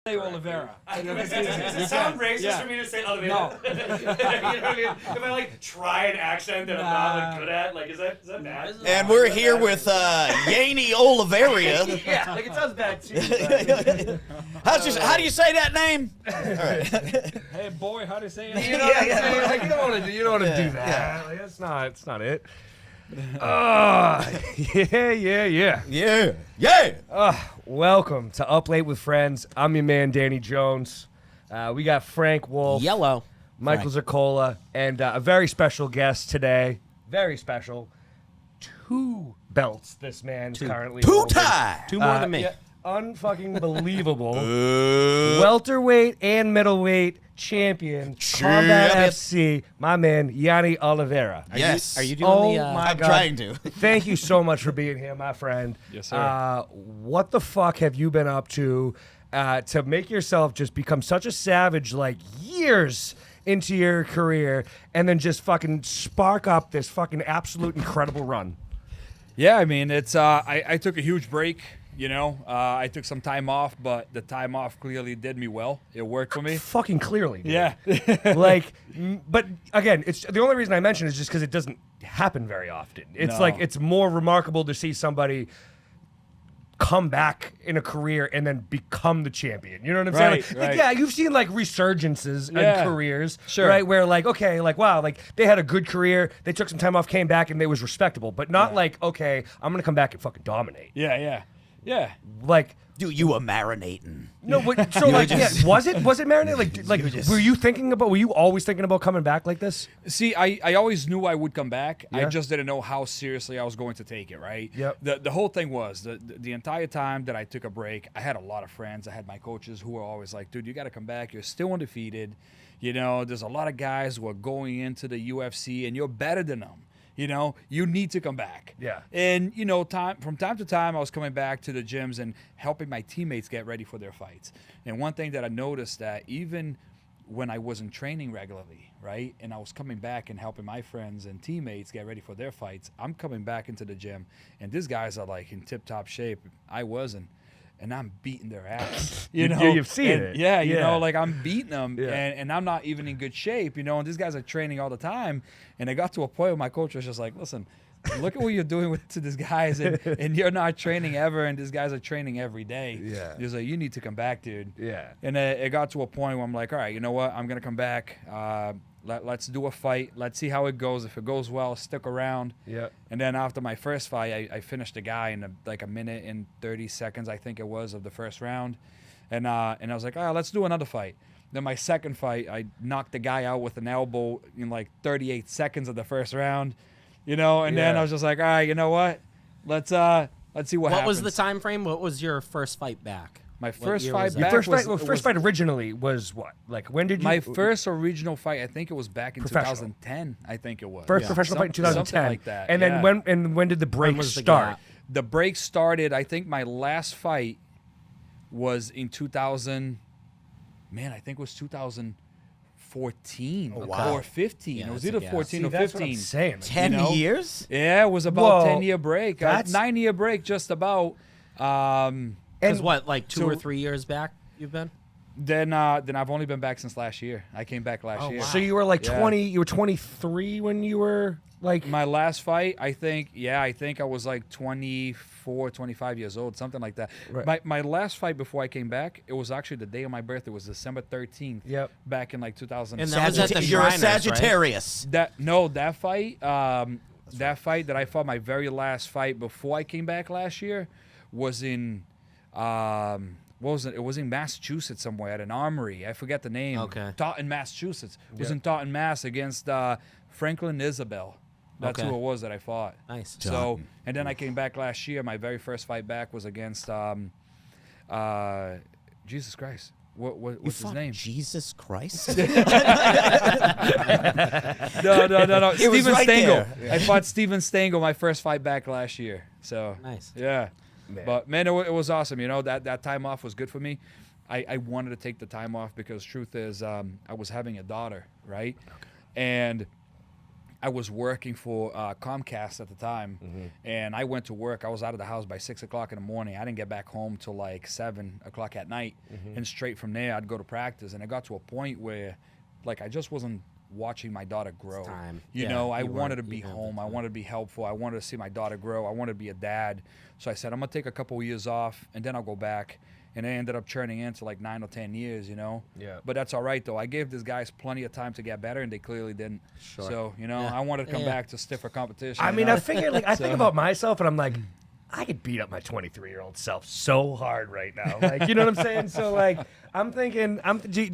Say Oliveira. Does it sound racist for me to say Oliveira? No. You know what I mean? If I like try an accent that I'm not like, good at, like is that bad? And we're here with Yann Oliveira. Yeah, like it sounds bad too. How do you say that name? All right. Hey boy, how do you say it? You know what I'm saying? Like, you don't want to do that. Yeah. Like, that's not it. Yeah. Welcome to Up Late with Friends. I'm your man, Danny Jones. We got Frank Wolf, Yellow. Michael Zircola, and a very special guest today. Very special. 2 belts this man's currently Two holding. tie. Two more than me. Yeah, unfucking believable. Welterweight and middleweight champion, Combat FC, my man, Yann Oliveira. Yes. Are you doing Oh the? my I'm God. trying to. Thank you so much for being here, my friend. Yes, sir. What the fuck have you been up to make yourself just become such a savage, like years into your career, and then just fucking spark up this fucking absolute incredible run? Yeah, I mean, it's I took a huge break. You know, I took some time off, but the time off clearly did me well. It worked for me. Fucking clearly, dude. Yeah. But again, it's the only reason I mention it is just because it doesn't happen very often. It's No. like it's more remarkable to see somebody come back in a career and then become the champion. You know what I'm saying? Right, Like, right. yeah, you've seen like resurgences Yeah. in careers, Sure. right? Where like, okay, like wow, like they had a good career, they took some time off, came back, and they was respectable. But not like, okay, I'm gonna come back and fucking dominate. Yeah. Like. Dude, you were marinating. No, but, so like, was it marinated? Were you always thinking about coming back like this? See, I always knew I would come back. I Yeah. just didn't know how seriously I was going to take it, right? Yep. The whole thing was, the entire time that I took a break, I had a lot of friends. I had my coaches who were always like, dude, you got to come back. You're still undefeated. You know, there's a lot of guys who are going into the UFC, and you're better than them. You know, you need to come back. Yeah. And, you know, from time to time, I was coming back to the gyms and helping my teammates get ready for their fights. And one thing that I noticed that even when I wasn't training regularly, right, and I was coming back and helping my friends and teammates get ready for their fights, I'm coming back into the gym, and these guys are, like, in tip-top shape. I wasn't. And I'm beating their ass, you know. You've seen And, it. yeah, you Yeah. know, like I'm beating them, Yeah. and I'm not even in good shape, you know. And these guys are training all the time, and I got to a point where my coach was just like, "Listen, look at what you're doing to these guys, and you're not training ever, and these guys are training every day." Yeah. He was like, "You need to come back, dude." Yeah. And it got to a point where I'm like, "All right, you know what? I'm gonna come back. Let's do a fight. Let's see how it goes. If it goes well, stick around." Yeah. And then after my first fight, I finished the guy in like a minute and 30 seconds, I think it was, of the first round. And I was like, all right, let's do another fight. Then my second fight, I knocked the guy out with an elbow in like 38 seconds of the first round, you know. And then Yeah. I was just like, all right, you know what? Let's see what happens. What was the time frame? What was your first fight back? My What first year fight was that? back First fight originally was what? Like when did you? My first original fight, I think it was back in Professional. 2010. I think it was. First professional fight in 2010. Something like that. And then yeah. when did the break was the start? gap? The break started, I think my last fight was in 2000. Man, I think it was 2014 wow. or 15. Yeah, it was that's a either gap. 14 See, or that's what I'm 15. saying. Like, 10 know? years? Yeah, it was about Whoa, 10-year break. that's- 9-year break, just about. Because what, like 2 or so- 3 years back you've been? Then I've only been back since last year. I came back last year. wow. So you were like Yeah. 20. You were 23 when you were like. My last fight, I think I was like 24, 25 years old, something like that. Right. My last fight before I came back, it was actually the day of my birthday. It was December 13th. Yep. Back in like 2000. And that was at the You're a Shriners, right? Sagittarius. that fight, that fight that I fought, my very last fight before I came back last year, was in what was it? It was in Massachusetts somewhere at an armory. I forget the name. Okay. Taunton, Massachusetts. It was Yeah. in Taunton, Mass. against Franklin Isabel. That's Okay. who it was that I fought. Nice. So, and then I came back last year. My very first fight back was against Jesus Christ. What's his name? Jesus Christ? No. It was Steven right Stengel. there. I fought Steven Stengel my first fight back last year. So Nice. yeah. Man. But man, it was awesome. You know, that time off was good for me. I wanted to take the time off because truth is, I was having a daughter, right? And I was working for Comcast at the time, and I went to work. I was out of the house by 6 o'clock in the morning. I didn't get back home till like 7 o'clock at night, and straight from there I'd go to practice. And it got to a point where, like, I just wasn't watching my daughter grow. time. You Yeah, know, I you wanted to weren't- be you didn't have home. the I time. wanted to be helpful. I wanted to see my daughter grow. I wanted to be a dad. So I said, I'm gonna take a couple of years off, and then I'll go back. And I ended up churning into like 9 or 10 years, you know. Yeah. But that's all right though. I gave these guys plenty of time to get better, and they clearly didn't. Sure. So you know, Yeah. I wanted to come Yeah. back to stiffer competition. I you mean, know? I figure, like, I think So- about myself, and I'm like, I could beat up my 23-year-old self so hard right now. Like, you know what I'm saying? So, like, I'm thinking,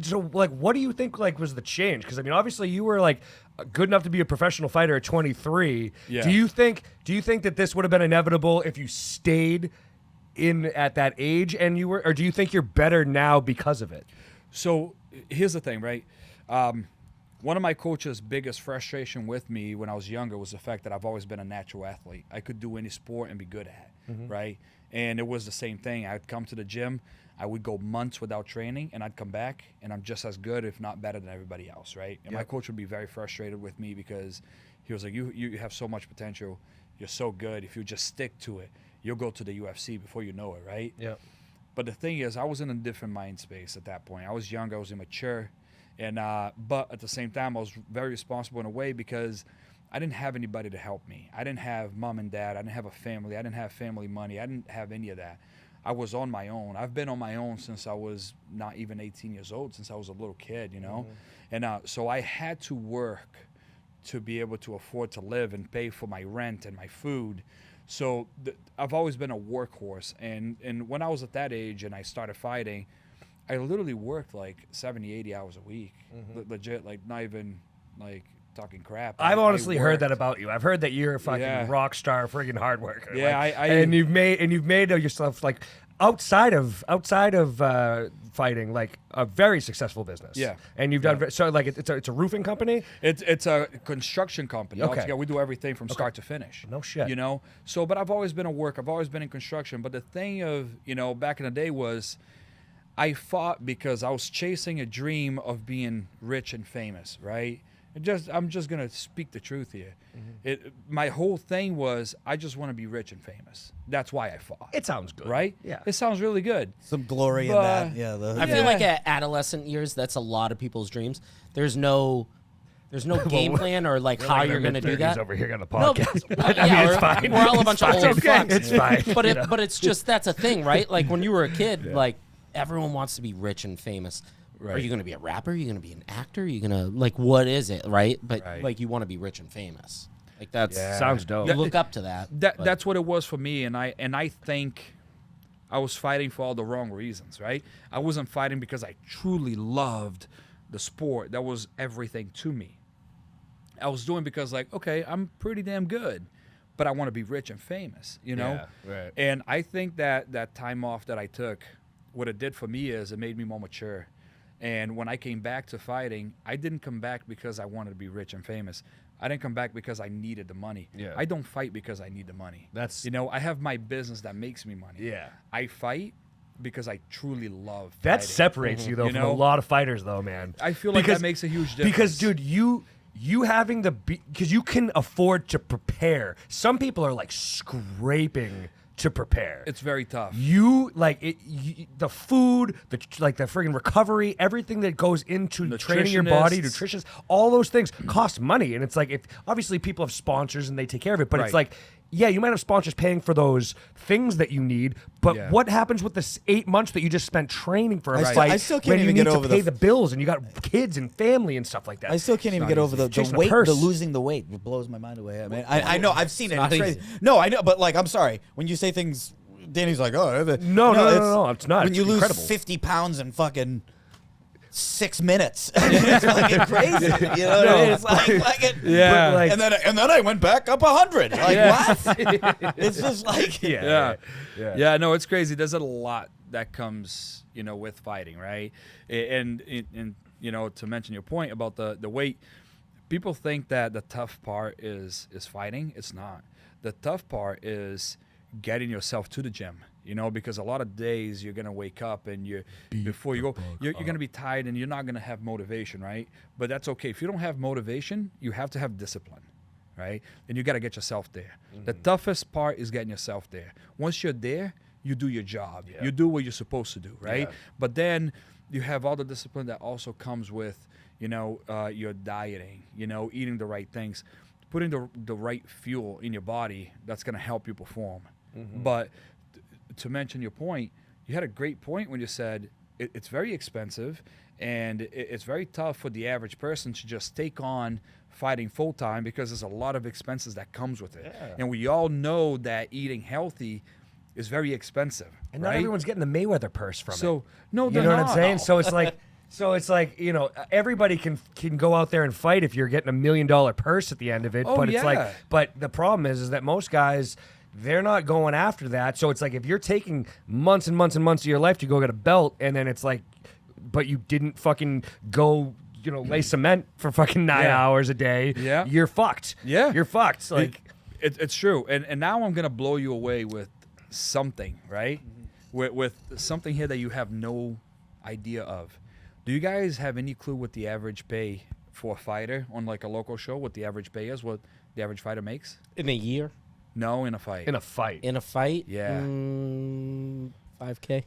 so, like, what do you think, like, was the change? Because, I mean, obviously you were, like, good enough to be a professional fighter at 23. Yeah. Do you think that this would have been inevitable if you stayed in at that age and you were, or do you think you're better now because of it? So here's the thing, right? One of my coach's biggest frustration with me when I was younger was the fact that I've always been a natural athlete. I could do any sport and be good at, right? And it was the same thing. I'd come to the gym, I would go months without training, and I'd come back, and I'm just as good, if not better than everybody else, right? And my coach would be very frustrated with me because he was like, you have so much potential. You're so good. If you just stick to it, you'll go to the UFC before you know it, right? Yeah. But the thing is, I was in a different mind space at that point. I was young, I was immature, and but at the same time, I was very responsible in a way because I didn't have anybody to help me. I didn't have mom and dad. I didn't have a family. I didn't have family money. I didn't have any of that. I was on my own. I've been on my own since I was not even 18 years old, since I was a little kid, you know? And so I had to work to be able to afford to live and pay for my rent and my food. So I've always been a workhorse. And when I was at that age and I started fighting, I literally worked like 70, 80 hours a week. Legit, like not even like talking crap. I've honestly heard that worked. about you. I've heard that you're a fucking Yeah. rock star, friggin' hard worker. Yeah, like, I- and you've made yourself, like, outside of fighting, like, a very successful business. Yeah. And you've done so, like, it's a roofing company. It's a construction company. Okay. Altogether. We do everything from start to finish. No shit. You know? So, but I've always been at work. I've always been in construction. But the thing of, you know, back in the day was I fought because I was chasing a dream of being rich and famous, right? I'm just going to speak the truth here. My whole thing was I just want to be rich and famous. That's why I fought. It sounds good, right? Yeah. It sounds really good. Some glory in But- that. Yeah. I feel like at adolescent years, that's a lot of people's dreams. There's no game plan or like how you're going to do that. over here on the No, podcast. but- I mean, yeah, it's we're- fine. we're all a bunch of It's old okay. fucks. It's fine. But it's just that's a thing, right? Like when you were a kid, like everyone wants to be rich and famous. Are Right. you going to be a rapper? Are you going to be an actor? Are you going to like what is it, right? But Right. like you want to be rich and famous. Like that's Sounds dope. You look up to that. but- That's what it was for me, and I think I was fighting for all the wrong reasons, right? I wasn't fighting because I truly loved the sport. That was everything to me. I was doing because, like, okay, I'm pretty damn good, but I want to be rich and famous, you know? Yeah, right. And I think that time off that I took, what it did for me is it made me more mature. And when I came back to fighting, I didn't come back because I wanted to be rich and famous. I didn't come back because I needed the money. Yeah. I don't fight because I need the money. That's- you know, I have my business that makes me money. Yeah. I fight because I truly love That fighting. separates you, though, You from know? a lot of fighters, though, man. I feel like that makes a huge difference. Because, dude, you having because you can afford to prepare. Some people are, like, scraping to prepare. It's very tough. You like the food, the friggin' recovery, everything that goes into training your body, Nutritionists. nutrition, all those things cost money. And it's like, if obviously people have sponsors and they take care of it, but it's Right. like, yeah, you might have sponsors paying for those things that you need, but Yeah. what happens with the 8 months that you just spent training for a I fight still can't when you even need get to over pay the the bills and you got kids and family and stuff like that? I still can't even not get over easy. the Chasing a weight, purse. the losing the weight. It blows my mind away. I mean, I know I've seen it. not It's crazy. easy. No, I know, but like, I'm sorry. When you say things, Danny's like, oh, No, it's not. When It's you lose incredible. 50 pounds in fucking 6 minutes, it's fucking crazy. You know what I mean? It's like it, Yeah. But, like, and then I went back up 100. Like what? It's just like Yeah. Yeah. Yeah, no, it's crazy. There's a lot that comes, you know, with fighting, right? And you know, to mention your point about the weight, people think that the tough part is fighting. It's not. The tough part is getting yourself to the gym, you know, because a lot of days you're gonna wake up and before you go, you're gonna be tired and you're not gonna have motivation, right? But that's okay. If you don't have motivation, you have to have discipline. right? And you got to get yourself there. The toughest part is getting yourself there. Once you're there, you do your job. You do what you're supposed to do, right? Yeah. But then you have all the discipline that also comes with, your dieting, eating the right things, putting the right fuel in your body that's going to help you perform. But to mention your point, you had a great point when you said it's very expensive and it's very tough for the average person to just take on fighting full time because there's a lot of expenses that comes with it. Yeah. And we all know that eating healthy is very expensive. And right? not everyone's getting the Mayweather purse from it. So no, You they're know what I'm not. saying? So it's like, everybody can go out there and fight if you're getting $1 million purse at the end of it. Oh, But it's yeah. but the problem is that most guys, they're not going after that. So it's like if you're taking months and months and months of your life to go get a belt, and then it's like, but you didn't fucking go, lay cement for fucking 9 Yeah. hours a day. Yeah. You're fucked. Yeah. You're fucked. Like, It's true. And now I'm gonna blow you away with something, right? With something here that you have no idea of. Do you guys have any clue what the average pay for a fighter on like a local show? What the average pay is? What the average fighter makes? In a year, No, in a fight. in a fight. in a fight, Yeah. 5K.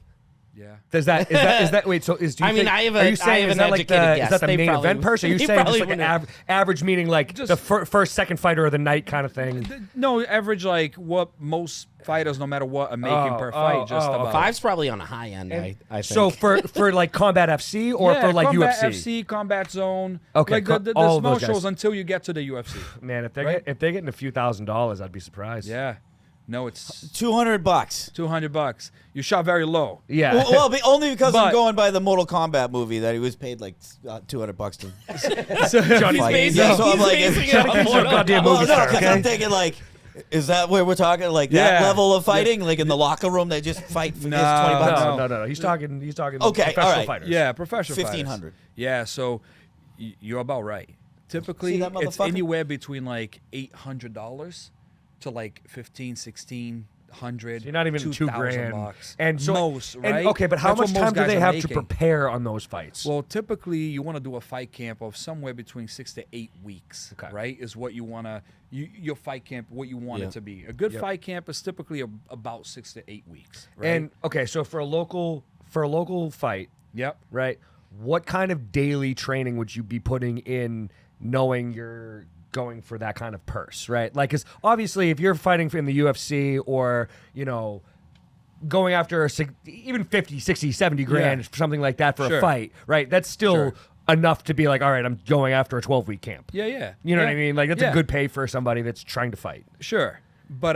Yeah. Is that wait? So is do you I mean, think, I have are you I saying have is an that like educated the, guess. is that the They main probably event purse? Are you they saying just probably like an wouldn't. average meaning like Just- the first second fighter of the night kind of thing? No, average like what most fighters, no matter what, are making per fight. Just about. Five's probably on a high end. I think. So for like Combat FC or Yeah, for like Combat UFC? FC, Combat Zone. Okay, Like the all of small those guys. shows until you get to the UFC. Man, if they're Right? if they're getting a few $1,000s, I'd be surprised. Yeah. No, it's $200. $200. You shot very low. Yeah. Well, only because I'm But- going by the Mortal Kombat movie that he was paid like $200 to Johnny, fight. basing- Yeah, so I'm he's like, basing if- it on Mortal goddamn well, movie no, star, because okay? I'm thinking like, is that where we're talking like that Yeah. level of fighting, like in the locker room they just fight for No, $20? No. He's talking Okay, professional all right. fighters. Yeah, professional fighters. 1,500. Yeah, so you're about right. Typically, See that it's motherfucker? anywhere between like $800 to like $1,500, $1,600. So you're not even $2,000. $2,000. And so most, and, right? okay, but how That's much what most time do guys they are have to making. prepare on those fights? Well, typically you want to do a fight camp of somewhere between 6 to 8 weeks, Okay. right? Is what you want to your fight camp, what you want Yeah. it to be. A good Yep. fight camp is typically about 6 to 8 weeks, right? And okay, so for a local fight, yep. right? What kind of daily training would you be putting in, knowing you're going for that kind of purse, right? Like, because obviously, if you're fighting in the UFC or going after even 50, 60, 70 grand, Yeah. something like that for Sure. a fight, right? That's still Sure. enough to be like, all right, I'm going after a 12-week camp. Yeah, yeah. You know what I Yeah. mean? Like, that's Yeah. a good pay for somebody that's trying to fight. Sure. But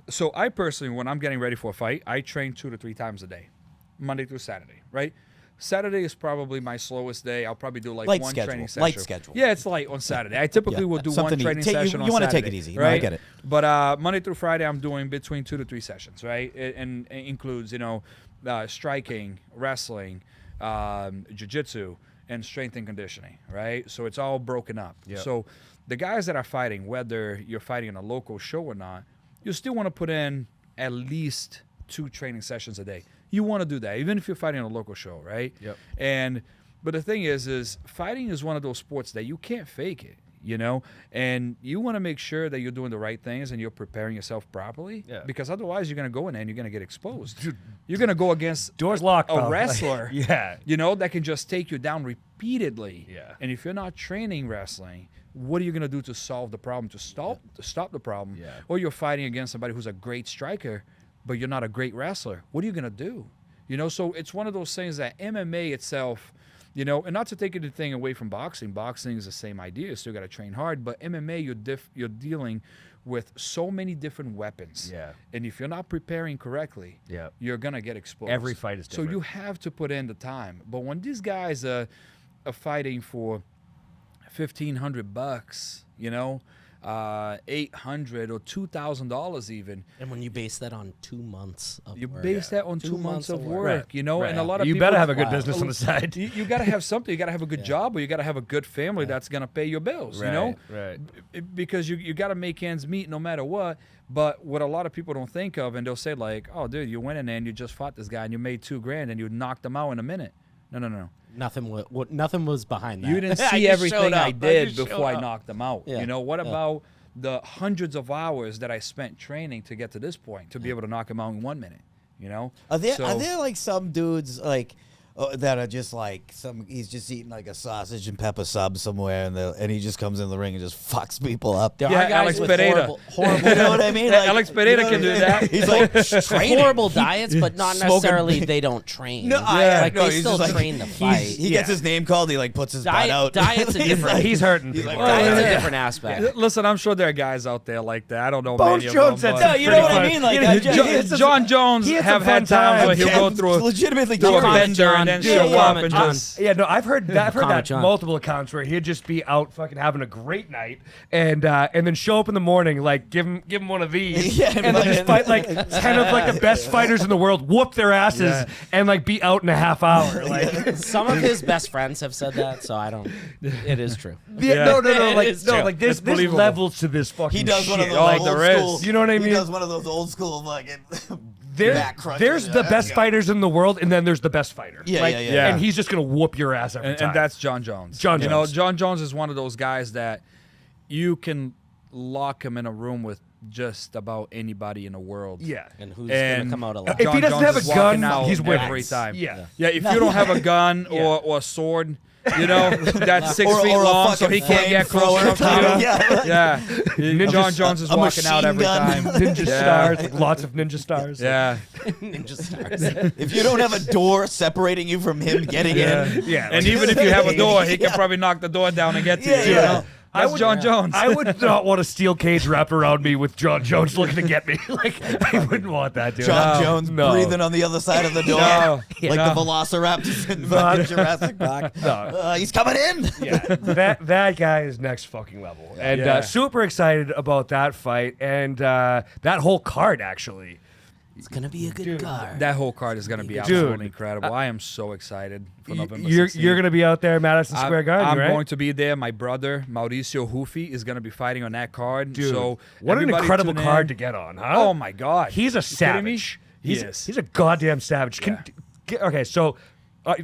so I personally, when I'm getting ready for a fight, I train 2 to 3 times a day, Monday through Saturday, right? Saturday is probably my slowest day. I'll probably do like Light one schedule. training session. Light schedule. Yeah, it's light on Saturday. I typically will do Something one to- training take- session you on wanna take Saturday, it easy. No, I right? get it. But Monday through Friday, I'm doing between 2 to 3 sessions, right? And it includes, striking, wrestling, jiu-jitsu, and strength and conditioning, right? So it's all broken up. Yep. So the guys that are fighting, whether you're fighting in a local show or not, you still want to put in at least 2 training sessions a day. You want to do that, even if you're fighting in a local show, right? Yep. But the thing is fighting is one of those sports that you can't fake it, and you want to make sure that you're doing the right things and you're preparing yourself properly. Yeah. Because otherwise, you're going to go in there and you're going to get exposed. You're going to go against Doors locked, a pal. wrestler, Yeah. that can just take you down repeatedly. Yeah. And if you're not training wrestling, what are you going to do to solve the problem, to stop the problem? Yeah. Or you're fighting against somebody who's a great striker, but you're not a great wrestler. What are you going to do? So it's one of those things that MMA itself, and not to take anything away from boxing. Boxing is the same idea. You still got to train hard. But MMA, you're dealing with so many different weapons. Yeah. And if you're not preparing correctly, Yeah. you're going to get exposed. Every fight is So different. you have to put in the time. But when these guys are fighting for $1,500, $800 or $2,000 even, And when you base that on 2 months of you work, base that on 2 months of work, Right. and a lot of You people better have a good Wow. business on the side. you got to have something. You got to have a good job, or you got to have a good family that's going to pay your bills. Right. Because you got to make ends meet no matter what. But what a lot of people don't think of, and they'll say like, "Oh, dude, you went in there and you just fought this guy and you made $2,000 and you knocked him out in a minute." No. Nothing was behind that. You didn't I see just everything showed I up. did just showed before I up. knocked them out. Yeah. You know, what Yeah. about the hundreds of hours that I spent training to get to this point, to be able to knock him out in 1 minute? You know? Are there So- like some dudes like that are just like he's just eating like a sausage and pepper sub somewhere and he just comes in the ring and just fucks people up. There Yeah, are guys Alex with Pereira. horrible You know what I mean? Yeah, Alex Pereira can do that. He's like training. horrible diets, but not Smoking- necessarily they don't train. No, like no, they he's still just like- train to fight. He gets his name called. He like puts his butt Diet- out. diet's a different- He's hurting. He's people. like, Diet's yeah. a different aspect. Listen, I'm sure there are guys out there like that. I don't know Bones many Jones of them. said but- No, you know what I mean? Like, I just- John Jones he had have some had fun times where times. he'll go through legitimately through a Comment bender John. and then Dude, show up comment and John. just. Yeah, no, I've heard that Comment, John. multiple accounts where he'd just be out fucking having a great night and then show up in the morning, like give him one of these, Yeah, and then just fight like 10 of like the best fighters in the world, whoop their asses, Yeah. and like be out in a half hour. Like, Some of his best friends have said that, so I don't. It is true. yeah, no, It like is no, true. like there's It's believable. levels to this fucking. He does one of shit. those Like old there is. school. You know what I He mean? does one of those old school fucking. back crunches. There's the Yeah, best yeah. fighters in the world, and then there's the best fighter. Yeah, Like, yeah, yeah. Yeah. And he's just gonna whoop your ass every time. And that's John Jones. John You know, Jones. John Jones is one of those guys that you can lock him in a room with just about anybody in the world. yeah. And who's And gonna come out alive? If he doesn't have a is gun, walking out he's winning. every time. Yeah. Yeah, if you don't have a gun or a sword, you know, that's 6 feet or a long, so fucking he can't get close flamethrower. enough to you. Yeah. Yeah. John Jones is a walking out machine every gun. time. Ninja Yeah. stars, like, lots of ninja stars. Yeah. Ninja stars. If you don't have a door separating you from him getting in, Yeah, And like- even if you have a door, he can Yeah. probably knock the door down and get to Yeah, you. You yeah. know? That's John Jones. I would not want a steel cage wrapped around me with John Jones looking to get me. Like, I wouldn't want that, dude. John No, Jones no. breathing on the other side of the door, No, like no. the Velociraptors in fucking Jurassic Park. No. He's coming in. Yeah, that guy is next fucking level, and Yeah. super excited about that fight and that whole card actually. It's gonna be a good card. That whole card is going to be Dude, absolutely incredible. I am so excited for November 16th. You're gonna be out there, Madison Square Garden, I'm right? going to be there. My brother Mauricio Hufi is going to be fighting on that card. Dude, so what an everybody incredible tune card in. to get on, huh? Oh my God, He's a You kidding me? savage. He He's, is. he's a goddamn savage. Yeah. Okay, so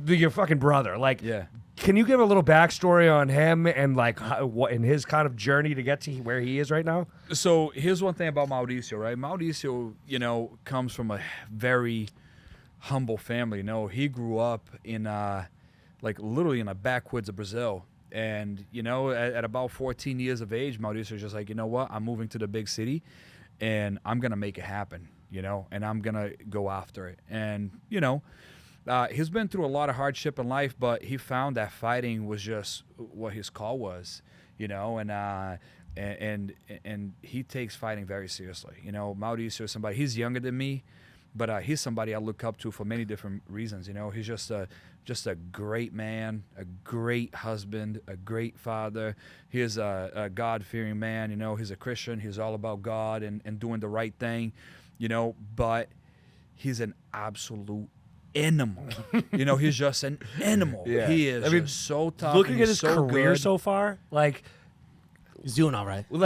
your fucking brother, like, Yeah. can you give a little backstory on him and like what in his kind of journey to get to where he is right now? So here's one thing about Mauricio, right? Mauricio, you know, comes from a very humble family. You know, he grew up in like literally in the backwoods of Brazil. And, you know, at about 14 years of age, Mauricio was just like, you know what? I'm moving to the big city and I'm going to make it happen, you know, and I'm going to go after it. And, you know, he's been through a lot of hardship in life, but he found that fighting was just what his call was, you know, and he takes fighting very seriously. You know, Mauricio is somebody, he's younger than me, but he's somebody I look up to for many different reasons. You know, he's just a great man, a great husband, a great father. He is a God-fearing man. You know, he's a Christian. He's all about God and doing the right thing, you know, but he's an absolute animal. You know, he's just an animal. Yeah. He is I mean, just so tough. Looking and at he's his so career good. so far, like He's doing all right. He's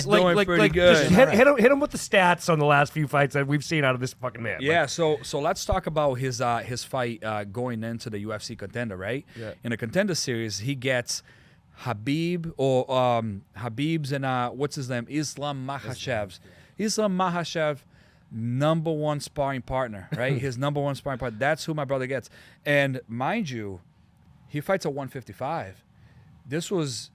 doing pretty good. Just hit him with the stats on the last few fights that we've seen out of this fucking man. Yeah, so let's talk about his fight going into the UFC contender, right? Yeah. In the contender series, he gets Habib or Habib's and what's his name? Islam Makhachev. Islam Makhachev, number one sparring partner, right? His number one sparring partner. That's who my brother gets. And mind you, he fights at 155. This was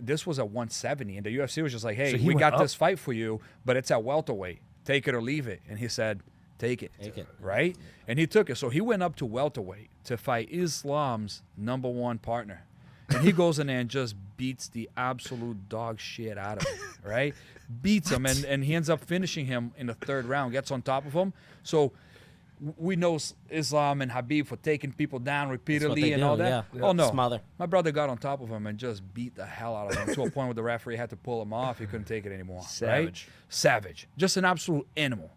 this was at 170, and the UFC was just like, hey, So he we went got up? this fight for you, but it's at welterweight. Take it or leave it. And he said, take it. Take it. Right? And he took it. So he went up to welterweight to fight Islam's number one partner. And he goes in there and just beats the absolute dog shit out of him, right? Beats him, and he ends up finishing him in the third round, gets on top of him. So we know Islam and Habib for taking people down repeatedly they and do, all that. yeah. Oh, no. Smother. My brother got on top of him and just beat the hell out of him to a point where the referee had to pull him off. He couldn't take it anymore. Savage. Right? Savage. Just an absolute animal.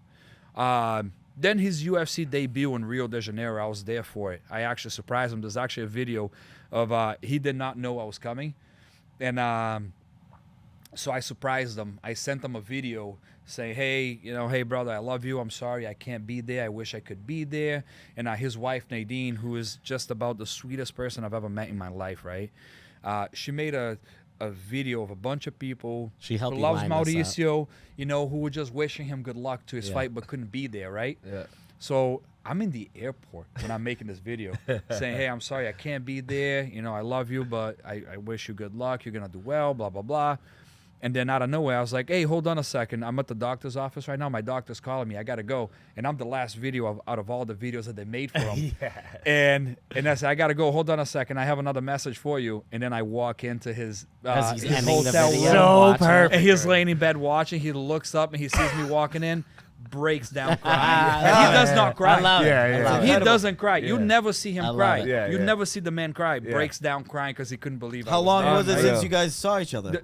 Then his UFC debut in Rio de Janeiro, I was there for it. I actually surprised him. There's actually a video of he did not know I was coming. And So I surprised him. I sent him a video saying, hey, hey, brother, I love you. I'm sorry I can't be there. I wish I could be there. And his wife, Nadine, who is just about the sweetest person I've ever met in my life, right? She made a video of a bunch of people She helped who you loves line this up. Mauricio, who were just wishing him good luck to his fight but couldn't be there, right? Yeah. So I'm in the airport when I'm making this video saying, hey, I'm sorry I can't be there. I love you, but I wish you good luck. You're going to do well, blah, blah, blah. And then out of nowhere, I was like, hey, hold on a second. I'm at the doctor's office right now. My doctor's calling me. I got to go. And I'm the last video out of all the videos that they made for him. And I said, I got to go. Hold on a second. I have another message for you. And then I walk into his As he's his ending the hotel video. room. So watching it. perfect. And he's laying in bed watching. He looks up and he sees me walking in, breaks down crying. And he does not cry. I love it. Yeah, I yeah. love He it. doesn't cry. You Yeah. never see him I love cry. it. Yeah, You yeah. never see the man cry. Breaks down crying because he couldn't believe I How was long there. was it I since know. you guys saw each other?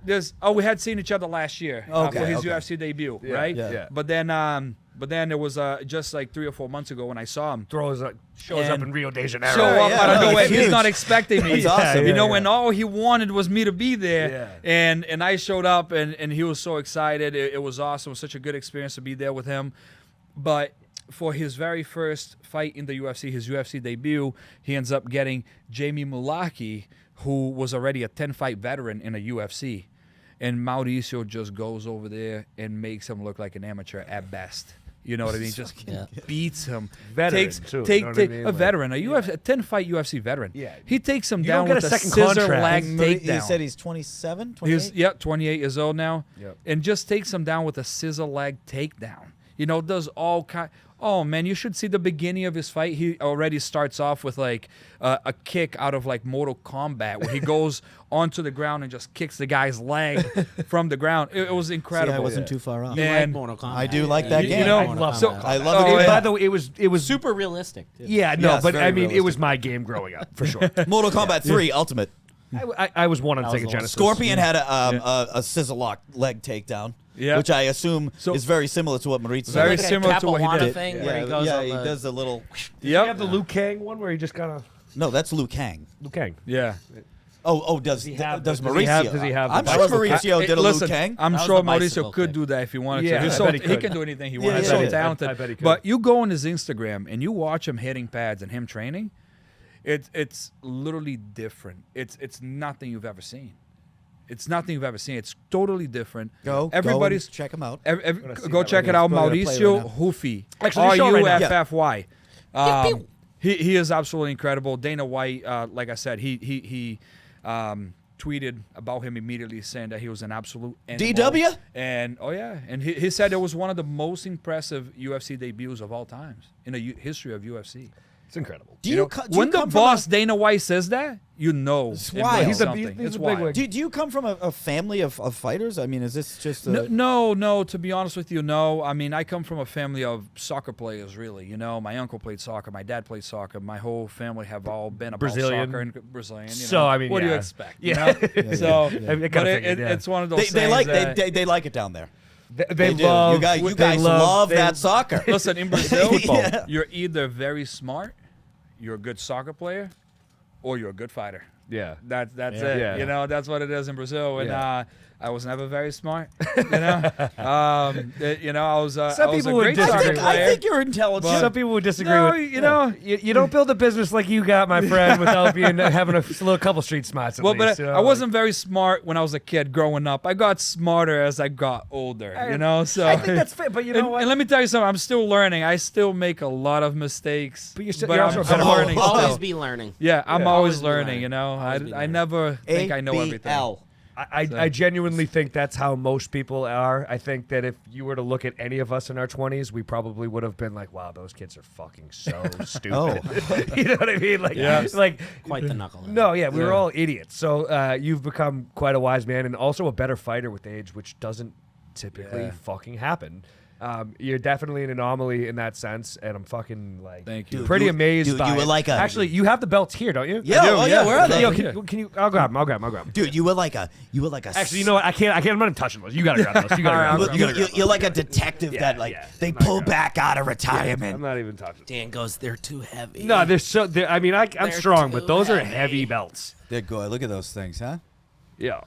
We had seen each other last year Okay, for his okay. UFC debut, Yeah, right? yeah. But then it was just like 3 or 4 months ago when I saw him Shows up And in Rio de Janeiro. show up yeah, out of no, nowhere. it's He's huge. not expecting me. That's awesome. Yeah, And all he wanted was me to be there. Yeah. And I showed up and he was so excited. It was awesome. It was such a good experience to be there with him. But for his very first fight in the UFC, his UFC debut, he ends up getting Jamie Mulaki, who was already a 10-fight veteran in the UFC. And Mauricio just goes over there and makes him look like an amateur at best. You know what I mean? Just beats him. Veteran, too, you know what I mean? A Like- veteran, a 10-fight UFC veteran. Yeah. He takes him You down don't get with a a second scissor contract. leg You takedown. said he's 27, He's 28? 28 years old now, Yep. and just takes him down with a scissor leg takedown. Does all kind. Oh man, you should see the beginning of his fight. He already starts off with like a kick out of like Mortal Kombat, where he goes onto the ground and just kicks the guy's leg from the ground. It was See, incredible. I wasn't too far off. You like And Mortal Kombat. I do like that You game. know, I love so- Mortal Kombat. I love it. Oh, too. By the way, it was Super realistic. Too. yeah, no, Yes, but very I mean, it realistic. was my game growing up for sure. Mortal Kombat 3 Ultimate. I was one on That was Sega the one. Genesis. Scorpion had a scissor lock leg takedown, Yeah. which I assume So- is very similar to what Maurizio Very Like a similar to what he Capuana did. thing where he goes yeah, on he the- does a little. You have the Yep. Liu Kang one where he just kind of No, that's Liu Kang. Liu Kang. Yeah. Does he have does the- Mauricio? does he have I'm the sure bicycle Mauricio Hey, did a listen, Liu Kang. I'm That was sure the bicycle Mauricio could kick. do that if he wanted Yeah, to. He's I so, bet he he could. can do anything he Yeah, wants. He's yeah, so yeah. talented. I bet he could. But you go on his Instagram and you watch him hitting pads and him training, it's literally different. It's nothing you've ever seen. It's nothing you've ever seen. It's totally different. Everybody's check him out. see go that check right it out. We're gonna play Mauricio right now. Hoofy. Actually, show right now. RUFFY. He is absolutely incredible. Dana White, like I said, he tweeted about him immediately, saying that he was an absolute animal. DW? And and he said it was one of the most impressive UFC debuts of all times in the history of UFC. It's incredible. Do You you, know, co- do when you the come from boss Dana White says that, you know It's it wild. means He's a- something. he's It's a wild. bigwig. do you come from a family of fighters? I mean, is this just a, No. To be honest with you, no. I mean, I come from a family of soccer players, really. My uncle played soccer, my dad played soccer. My whole family have all been about Brazilian? soccer and Brazilian. So, I mean, what do you yeah. expect? Yeah. So, I kinda but figured, yeah. it's one of those. they things like that, they like it down there. They do. love You they guys love they- that soccer. Listen, in Brazil, Yeah. you're either very smart, you're a good soccer player, or you're a good fighter. Yeah. That's Yeah. it. Yeah. That's what it is in Brazil. And Yeah. I was never very smart. I was I Some was people a would great disagree. soccer I player. think you're intelligent. Some people would disagree No, with you don't build a business like you got, my friend, without having a little couple street smarts. At Well, least, but I wasn't very smart when I was a kid growing up. I got smarter as I got older. So I think that's fair, but you know what? and let me tell you something. I'm still learning. I still make a lot of mistakes. But you're also a I'm better learning. Oh, Always still. be learning. Yeah, I'm Yeah, always always be learning. learning. Always be I learning. never think I know everything. ABL. I genuinely think that's how most people are. I think that if you were to look at any of us in our 20s, we probably would have been like, wow, those kids are fucking so stupid. You know what I mean? Like, like Quite the knucklehead. no, yeah, we were all idiots. So you've become quite a wise man and also a better fighter with age, which doesn't typically fucking happen. You're definitely an anomaly in that sense, and I'm fucking like Thank you. Dude, pretty you- amazed dude, by you were it. like a- Actually, you have the belts here, don't you? Yeah, oh, yeah, where are they? Yo, can you? I'll grab them. Dude, you were like a Actually, you know what? I can't. I'm not even touching those. You gotta grab those. You gotta grab those. you're like a detective Yeah, that like yeah. they I'm not pull gonna- back out of I'm retirement. not even touching. Dan goes, they're too heavy. No, they're so. I mean, I'm They're strong, but too those are heavy. heavy belts. They're good. Look at those things, huh? Yeah.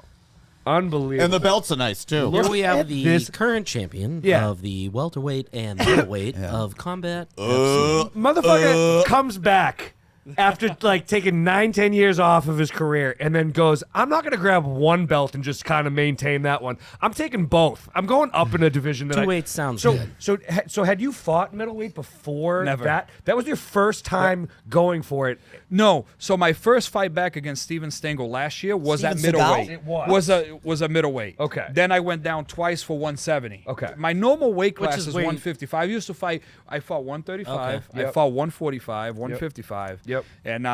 Unbelievable. And the belts are nice too. Here we have at the this- current champion Yeah. of the welterweight and middleweight of Combat FC. Motherfucker comes back after like taking 9-10 years off of his career and then goes, I'm not gonna grab one belt and just kind of maintain that one. I'm taking both. I'm going up in a division that 2-8 sounds so good. so had you fought middleweight before Never. that? That was your first time going for it. No, so my first fight back against Steven Stengel last year was at Steven Seagal? middleweight. It was. Was a middleweight. Okay. Then I went down twice for 170. Okay. My normal weight class is is where you- 155. I used to fight. I fought 135. Okay. Yep. I fought 145, 155. Yep. And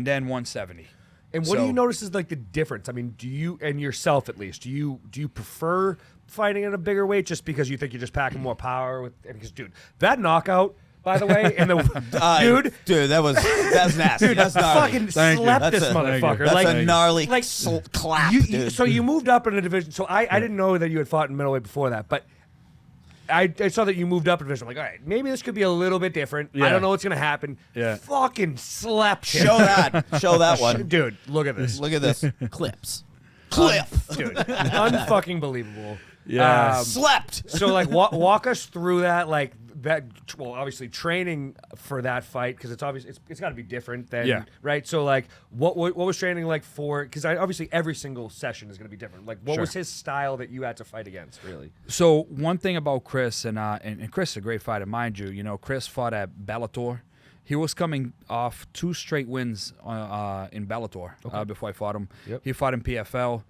then 170. And what do So- you notice is like the difference? I mean, do you and yourself at least, do you prefer fighting at a bigger weight just because you think you're just packing more power with because dude, that knockout, by the way, and the dude, that's nasty. That's gnarly. fucking Thank you. slept That's this a- motherfucker. That's like a gnarly like clap, dude. so you moved up in a division. So I didn't know that you had fought in middleweight before that, but I saw that you moved up a division. I'm like, all right, maybe this could be a little bit different. I Yeah. don't know what's gonna happen. Yeah. Fucking slept him. Show that one. Dude, look at this. Look at this Clips. clip. Dude, unfucking believable. Yeah. Slept. So like walk us through that, like that. Well, obviously training for that fight because it's obvious it's got to be different than Yeah. right. So like what was training like for? Because obviously every single session is going to be different. Like what Sure. was his style that you had to fight against? Really? So one thing about Chris and Chris is a great fighter, mind you. You know, Chris fought at Bellator. He was coming off 2 straight wins in Bellator before I fought him. Yep. He fought in PFL.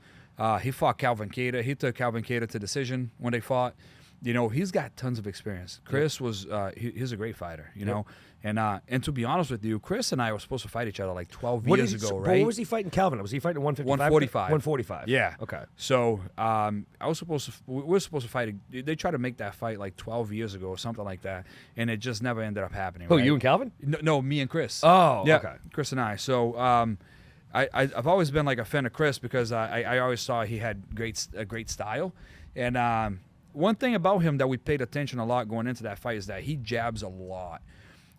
He fought Calvin Kattar. He took Calvin Kattar to decision when they fought. You know, he's got tons of experience. Chris was he's a great fighter. You know, and to be honest with you, Chris and I were supposed to fight each other like 12 years ago, right? What was he fighting Calvin? Was he fighting 155? 145. 145. Yeah. Okay. So I was supposed to. We were supposed to fight. They tried to make that fight like 12 years ago or something like that, and it just never ended up happening. Who, right? you and Calvin? No, me and Chris. Oh, yeah, okay. Chris and I. So I've always been like a fan of Chris because I always saw he had a great style, and one thing about him that we paid attention a lot going into that fight is that he jabs a lot.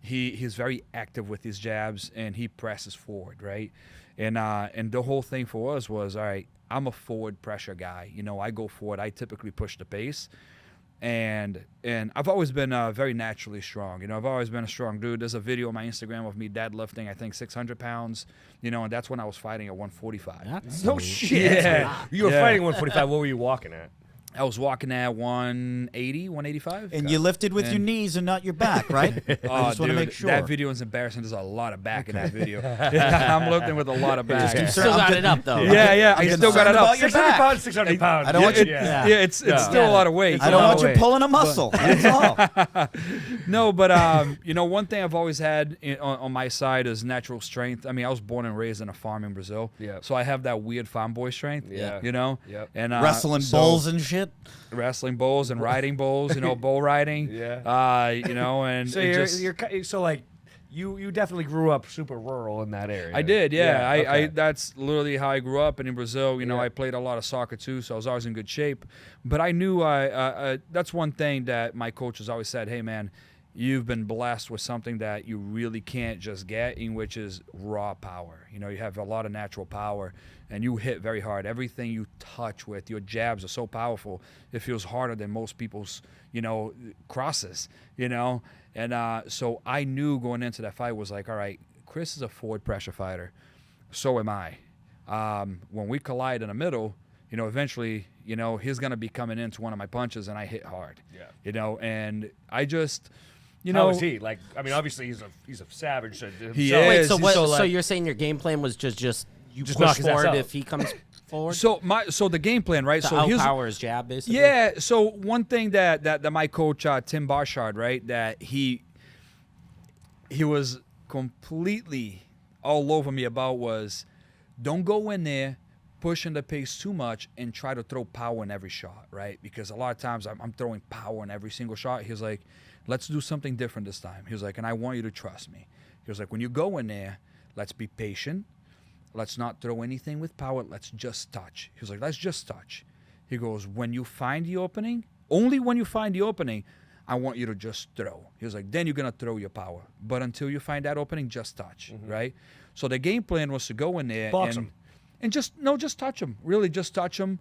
He's very active with his jabs and he presses forward, right? And the whole thing for us was, all right, I'm a forward pressure guy. You know, I go forward. I typically push the pace. And I've always been very naturally strong. You know, I've always been a strong dude. There's a video on my Instagram of me deadlifting, I think, 600 pounds. You know, and that's when I was fighting at 145. That's No a- shit. Yeah. You were Yeah. fighting 145. What were you walking at? I was walking at 180, 185. And you lifted with your And- knees and not your back, right? I just want to dude, make sure. that video is embarrassing. There's a lot of back in that video. I'm lifting with a lot of back. concerned- Still got it up though. Yeah, I I'm still got it concerned up. about your 600 back. pounds, 600 pounds. I don't want you- Yeah, it's still a lot of weight. I don't want you Wait. pulling a muscle. That's all. No, but you know, one thing I've always had on my side is natural strength. I mean, I was born and raised in a farm in Brazil, Yeah. so I have that weird farm boy strength. Yeah. You know, Yep. and Wrestling so- bulls and shit. wrestling bulls and riding bulls. You know, bull riding. Yeah. You know, and So it you're just, so like you definitely grew up super rural in that area. I did, yeah. I okay. that's literally how I grew up. And in Brazil, you know, Yeah. I played a lot of soccer too, so I was always in good shape. But I knew that's one thing that my coaches always said, hey, man, you've been blessed with something that you really can't just get, in which is raw power. You know, you have a lot of natural power, and you hit very hard. Everything you touch with, your jabs are so powerful, it feels harder than most people's, you know, crosses, you know. And so I knew going into that fight was like, all right, Chris is a forward pressure fighter. So am I. When we collide in the middle, you know, eventually, you know, he's going to be coming into one of my punches, and I hit hard. Yeah. You know, and I just, you How know. is he? Like, I mean, obviously he's a savage. So He himself. Wait, is. so what? So, So, like- you're saying your game plan was just you Just push knock his ass forward out. if he comes forward? So the game plan, right? To So here's outpower his jab, basically. yeah. So one thing that my coach Tim Barshard, right, that he was completely all over me about was, don't go in there pushing the pace too much and try to throw power in every shot, right? Because a lot of times I'm throwing power in every single shot. He was like, let's do something different this time. He was like, and I want you to trust me. He was like, when you go in there, let's be patient. Let's not throw anything with power. Let's just touch. He was like, let's just touch. He goes, when you find the opening, only when you find the opening, I want you to just throw. He was like, then you're going to throw your power. But until you find that opening, just touch, right? So the game plan was to go in there Box and him. and just touch them. Really, just touch them.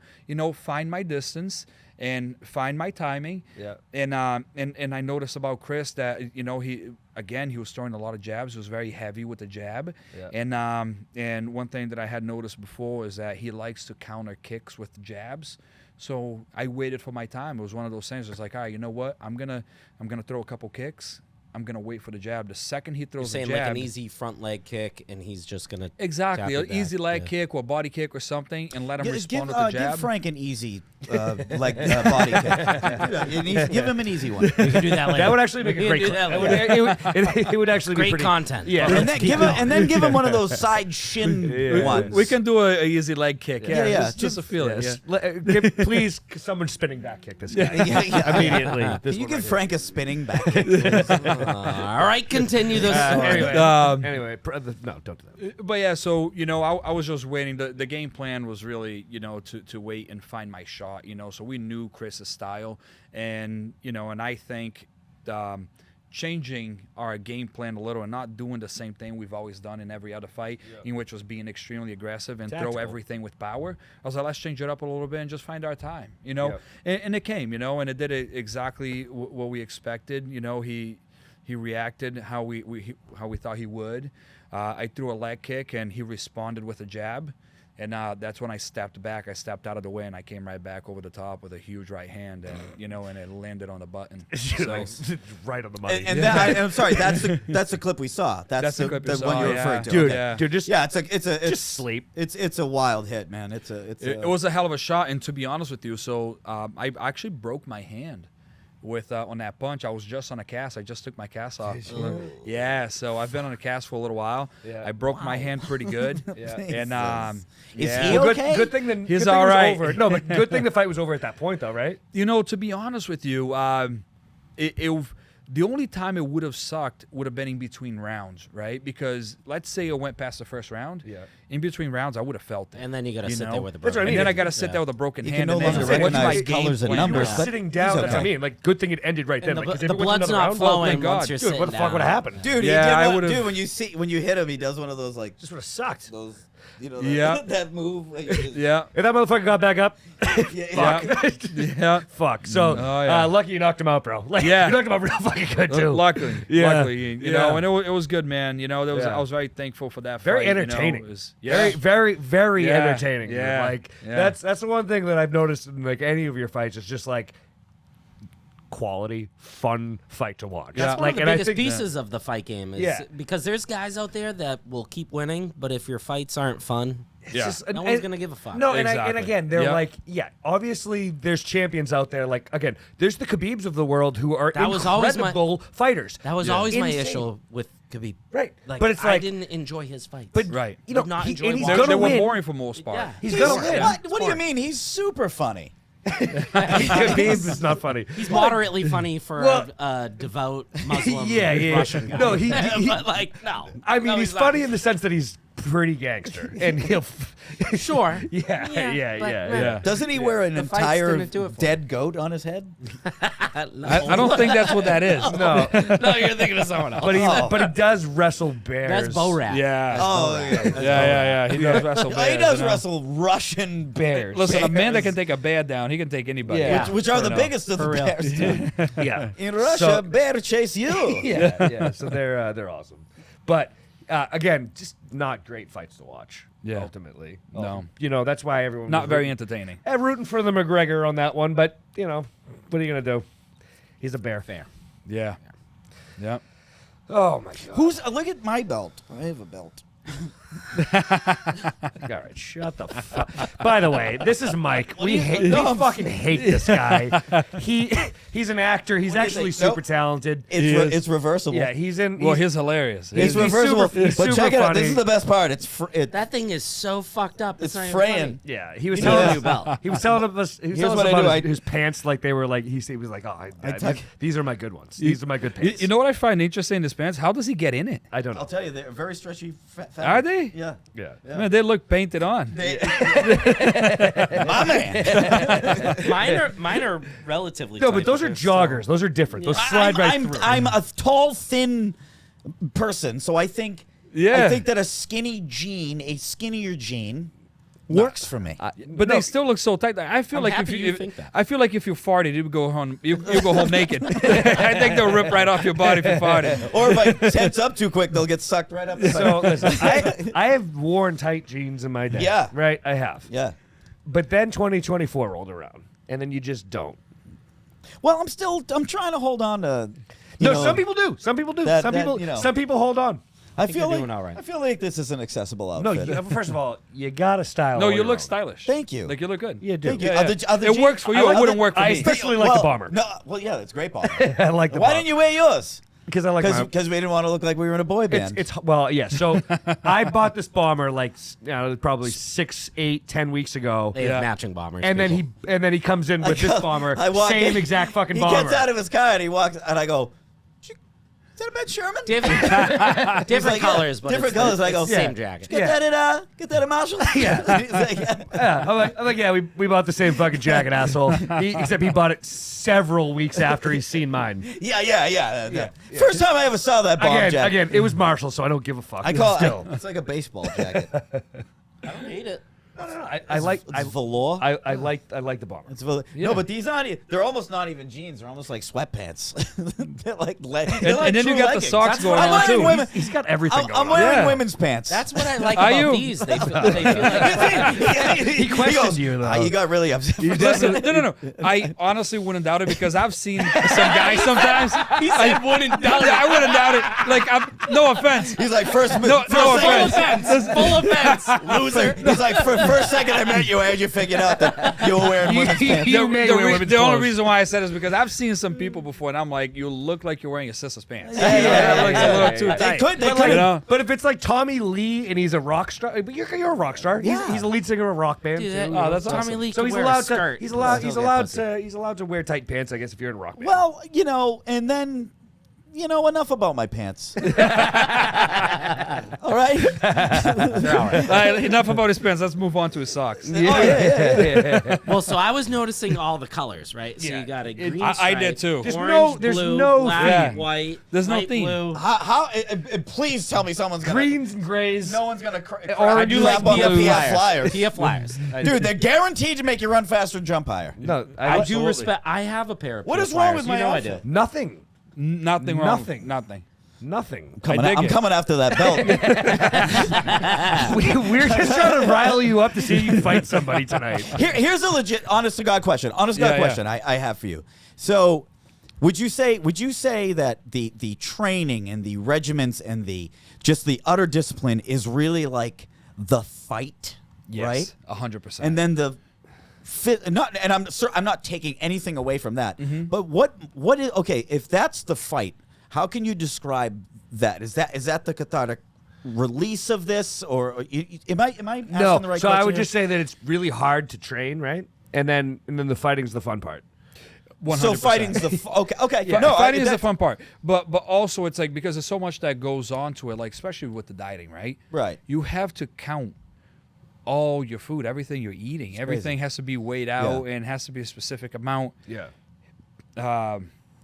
Find my distance and find my timing. Yeah. And I noticed about Chris that he was throwing a lot of jabs. He was very heavy with the jab. Yeah. And one thing that I had noticed before is that he likes to counter kicks with jabs. So I waited for my time. It was one of those things. It's like, all right, you know what? I'm gonna throw a couple kicks. I'm gonna wait for the jab. The second he throws You're saying the jab, like an easy front leg kick, and he's just gonna exactly tap an it back. easy leg Yeah. kick or body kick or something, and let him Give, respond with the jab. give Frank an easy body kick. Give him an easy one. We can do that later. That would actually make a We great. can do that It later. it would actually be Great pretty content. Yeah. And then give him one of those side shin ones. We can do a easy leg kick. Yeah, yeah. Just a feeling. Yes. Yeah. Please, someone spinning back kick this guy Yeah. immediately. This Can you one give right Frank a spinning back kick, please? All right, continue the here. story. Anyway, no, don't do that. But yeah, so I was just waiting. The game plan was really to wait and find my shot. So we knew Chris's style, and and I think changing our game plan a little and not doing the same thing we've always done in every other fight, in which was being extremely aggressive and Tactical. throw everything with power. I was like, let's change it up a little bit and just find our time. Yeah. And it came. And it did it exactly what we expected. He reacted how we thought he would. I threw a leg kick and he responded with a jab, and that's when I stepped back. I stepped out of the way and I came right back over the top with a huge right hand, and and it landed on the button. So, Right on the money. And I'm sorry, that's the clip we saw. That's the clip you one saw, you're yeah. referring to. dude, Okay. dude, just It's sleep. It's a wild hit, man. it was a hell of a shot, and to be honest with you, so I actually broke my hand with on that punch. I was just on a cast. I just took my cast off. Yeah, so I've been on a cast for a little while. Yeah. I broke my hand pretty good. Yeah. And Is yeah. he Well, okay? good thing He's good thing all it was right. over. No, but good thing the fight was over at that point, though, right? To be honest with you, the only time it would have sucked would have been in between rounds, right? Because let's say it went past the first round. Yeah. In between rounds, I would have felt it. And then you got to sit know? there with a That's what I broken mean. And then I hand. got to sit there with a broken You hand. can no and then longer what's my recognize game colors and plan? numbers, You're but sitting down. he's That's what I okay. mean. Like, good thing it ended right then. And Like, 'cause if the it went blood's another not round, flowing thank God. once you're Dude, sitting what the fuck would down. have happened? Dude, Yeah, I would've- when you hit him, he does one of those like Just would have sucked. those Yeah. that move. Like, you just- Yeah. If that motherfucker got back up, Yeah. yeah. fuck. So, Oh, yeah. lucky you knocked him out, bro. Like, Yeah. you knocked him out real fucking good, too. Luckily, Yeah. you Yeah. know, and it was good, man. There was Yeah. I was very thankful for that. Very fight, entertaining. It was, Very, very, very Yeah. entertaining. dude. Yeah. Like Yeah. that's the one thing that I've noticed in like any of your fights. It's just like quality, fun fight to watch. Yeah. That's one Like, of the and I biggest think- pieces of the fight game is Yeah. because there's guys out there that will keep winning, but if your fights aren't fun, Yeah. no one's gonna give a fuck. No, and Exactly. again, they're Yep. like, yeah, obviously there's champions out there. Like, again, there's the Khabibs of the world who are That was always my- incredible fighters. That was always my Insane. issue with Khabib. Right. Like, But it's I like- didn't enjoy his fights. But Right. you know, Did not he, enjoy and he's watching. gonna They were win. boring for most part. Yeah. He's gonna win. What do you mean? He's super funny. Khabib is not funny. He's moderately funny for Well- a devout Muslim Yeah. Russian guy. No, he- but like, no. I mean, No, he's not. funny in the sense that he's pretty gangster, and he'll. Sure. Yeah, yeah, but, yeah, man, Yeah. Doesn't he wear an The fights entire didn't do it for dead goat on his head? No. I don't think that's what that is. No, No, you're thinking of someone else. but he does wrestle bears. That's Bo Rat. Yeah. Oh, yeah. Yeah. He does wrestle. He bears, does you know? wrestle Russian bears. Listen, a man that Bears. can take a bear down, he can take anybody. Yeah. which are For the now. biggest of the For real. bears. too. Yeah. In Russia, So- bear chase you. yeah. So they're awesome, but again, just not great fights to watch. Yeah. Ultimately, No. that's why everyone Not was very rooting, entertaining. rooting for the McGregor on that one. But what are you gonna do? He's a bear. Fair. Yeah. Yeah. Oh my god! Look at my belt. I have a belt. All right, shut the fuck. By the way, this is Mike. We fucking hate this guy. He's an actor. He's do you actually think? super talented. It's reversible. Yeah, he's in. Well, he's- he's hilarious. It's he's reversible. super- he's but super check it out. funny. This is the best part. That thing is so fucked up. It's not even fraying. funny. Yeah, he was You know telling that- you about. He was telling us. He was telling what us I about do. his pants, like they were like. He was like, "Oh, tuck- these are my good ones. These are my good You, pants." you know what I find interesting in his pants? How does he get in it? I don't I'll know. tell you, they're very stretchy. Are they? Yeah. Yeah. Man, they look painted on. My man. Mine are relatively. No, tight, but those are they're still- joggers. Those are different. Those slide right through. I'm a tall, thin person, so I think Yeah. I think that a skinnier jean works for me. But they still look so tight. I feel I'm like if happy you, you if, think that. I feel like if you farted, you go home. You go home naked. I think they'll rip right off your body if you farted. Or if I tense up too quick, they'll get sucked right up. So listen, I have worn tight jeans in my day. Yeah. Right. I have. Yeah. But then 2024 rolled around, and then you just don't. Well, I'm trying to hold on to. No, some people do. Some people do. that- some that, people. you know. Some people hold on. I think feel you're like doing all right. I feel like this is an accessible No, outfit. first of all, you gotta style. No, all you your look own. stylish. Thank you. Like you look good. You do. Thank you. Yeah, Are yeah. the- are the It jeans- works for you. I It like wouldn't the- work for I me. especially like the bomber. No, well, yeah, it's great bomber. I like the Why bomber. didn't you wear yours? Because I like my. Because we didn't want to look like we were in a boy band. It's well, yeah. So I bought this bomber like probably 6, 8, 10 weeks ago, They have matching bombers. and then people. he comes in with this bomber, I walk same in, exact fucking he bomber. gets out of his car and he walks, and I go, "Is that a Ben Sherman?" different like, colors, yeah, but different it's colors. I it's go, the same yeah. jacket. Get that at Marshall. Yeah. He's like, Yeah, I'm like, yeah, we bought the same fucking jacket, asshole. Except he bought it several weeks after he's seen mine. yeah. First time I ever saw that bomb jacket. Again, it was Marshall, so I don't give a fuck. I call Still. it's like a baseball jacket. I don't hate it. I like It's velour. I like the bomber. It's velour. No, but these aren't. They're almost not even jeans. They're almost like sweatpants. they're like. And then you got the socks going I'm on wearing too. women- He's got everything going I'm on. wearing Yeah. women's pants. That's what I like Are about you? these. They feel like he questioned you, though. He got really upset. Listen, no. I honestly wouldn't doubt it because I've seen some guys sometimes. He said wouldn't doubt it. I wouldn't doubt it. Like, no offense. He's like first. No full offense. offense. Full offense. Loser. He's like for first second I met you, you figured out that you were wearing women's pants. You may wear women's The only clothes. reason why I said it is because I've seen some people before, and I'm like, you look like you're wearing your sister's pants. Yeah. That looks a little too They tight. could. They But, could. You know? but if it's like Tommy Lee and he's a rock star, but you're a rock star. Yeah. He's a lead singer of a rock band Dude, too. that- Oh, that's Tommy awesome. Lee So could he's wear a allowed to skirt he's and allowed still he's get allowed pussy. to he's allowed to wear tight pants, I guess, if you're in a rock band. Well, and then, enough about my pants. All right. They're all right. Enough about his pants. Let's move on to his socks. Oh, yeah. Well, so I was noticing all the colors, right? So Yeah. you got a green I did stripe, too. There's orange, there's blue, no black, theme. white. There's no light theme. Blue. How? Please tell me someone's gonna. greens and grays. No one's gonna. Orange I do like like on the PF PF Flyers. PF Flyers. Dude, they're guaranteed to make you run faster and jump higher. No, I do absolutely. respect. I have a pair of. What PF is wrong Flyers. with You my know I outfit? do. Nothing. Nothing wrong. Nothing. Nothing. Nothing. Coming dig I'm it. coming after that belt. We're just trying to rile you up to see you fight somebody tonight. Here's a legit, honest to God question. Honest to God Yeah, question I have for you. So, would you say that the training and the regiments and the utter discipline is really like the fight, right? 100%. And then the fit. And I'm not taking anything away from that. But what is okay? If that's the fight, how can you describe that? Is that the cathartic release of this, or am I asking No, the right so question I would here? just say that it's really hard to train, right? And then the fighting's the fun part. 100%. So fighting's the okay. Yeah, No, fighting is the that- fun part, but also it's like because there's so much that goes on to it, like especially with the dieting, right? Right. You have to count all your food, everything you're eating. Everything has to be weighed out and has to be a specific amount. Yeah.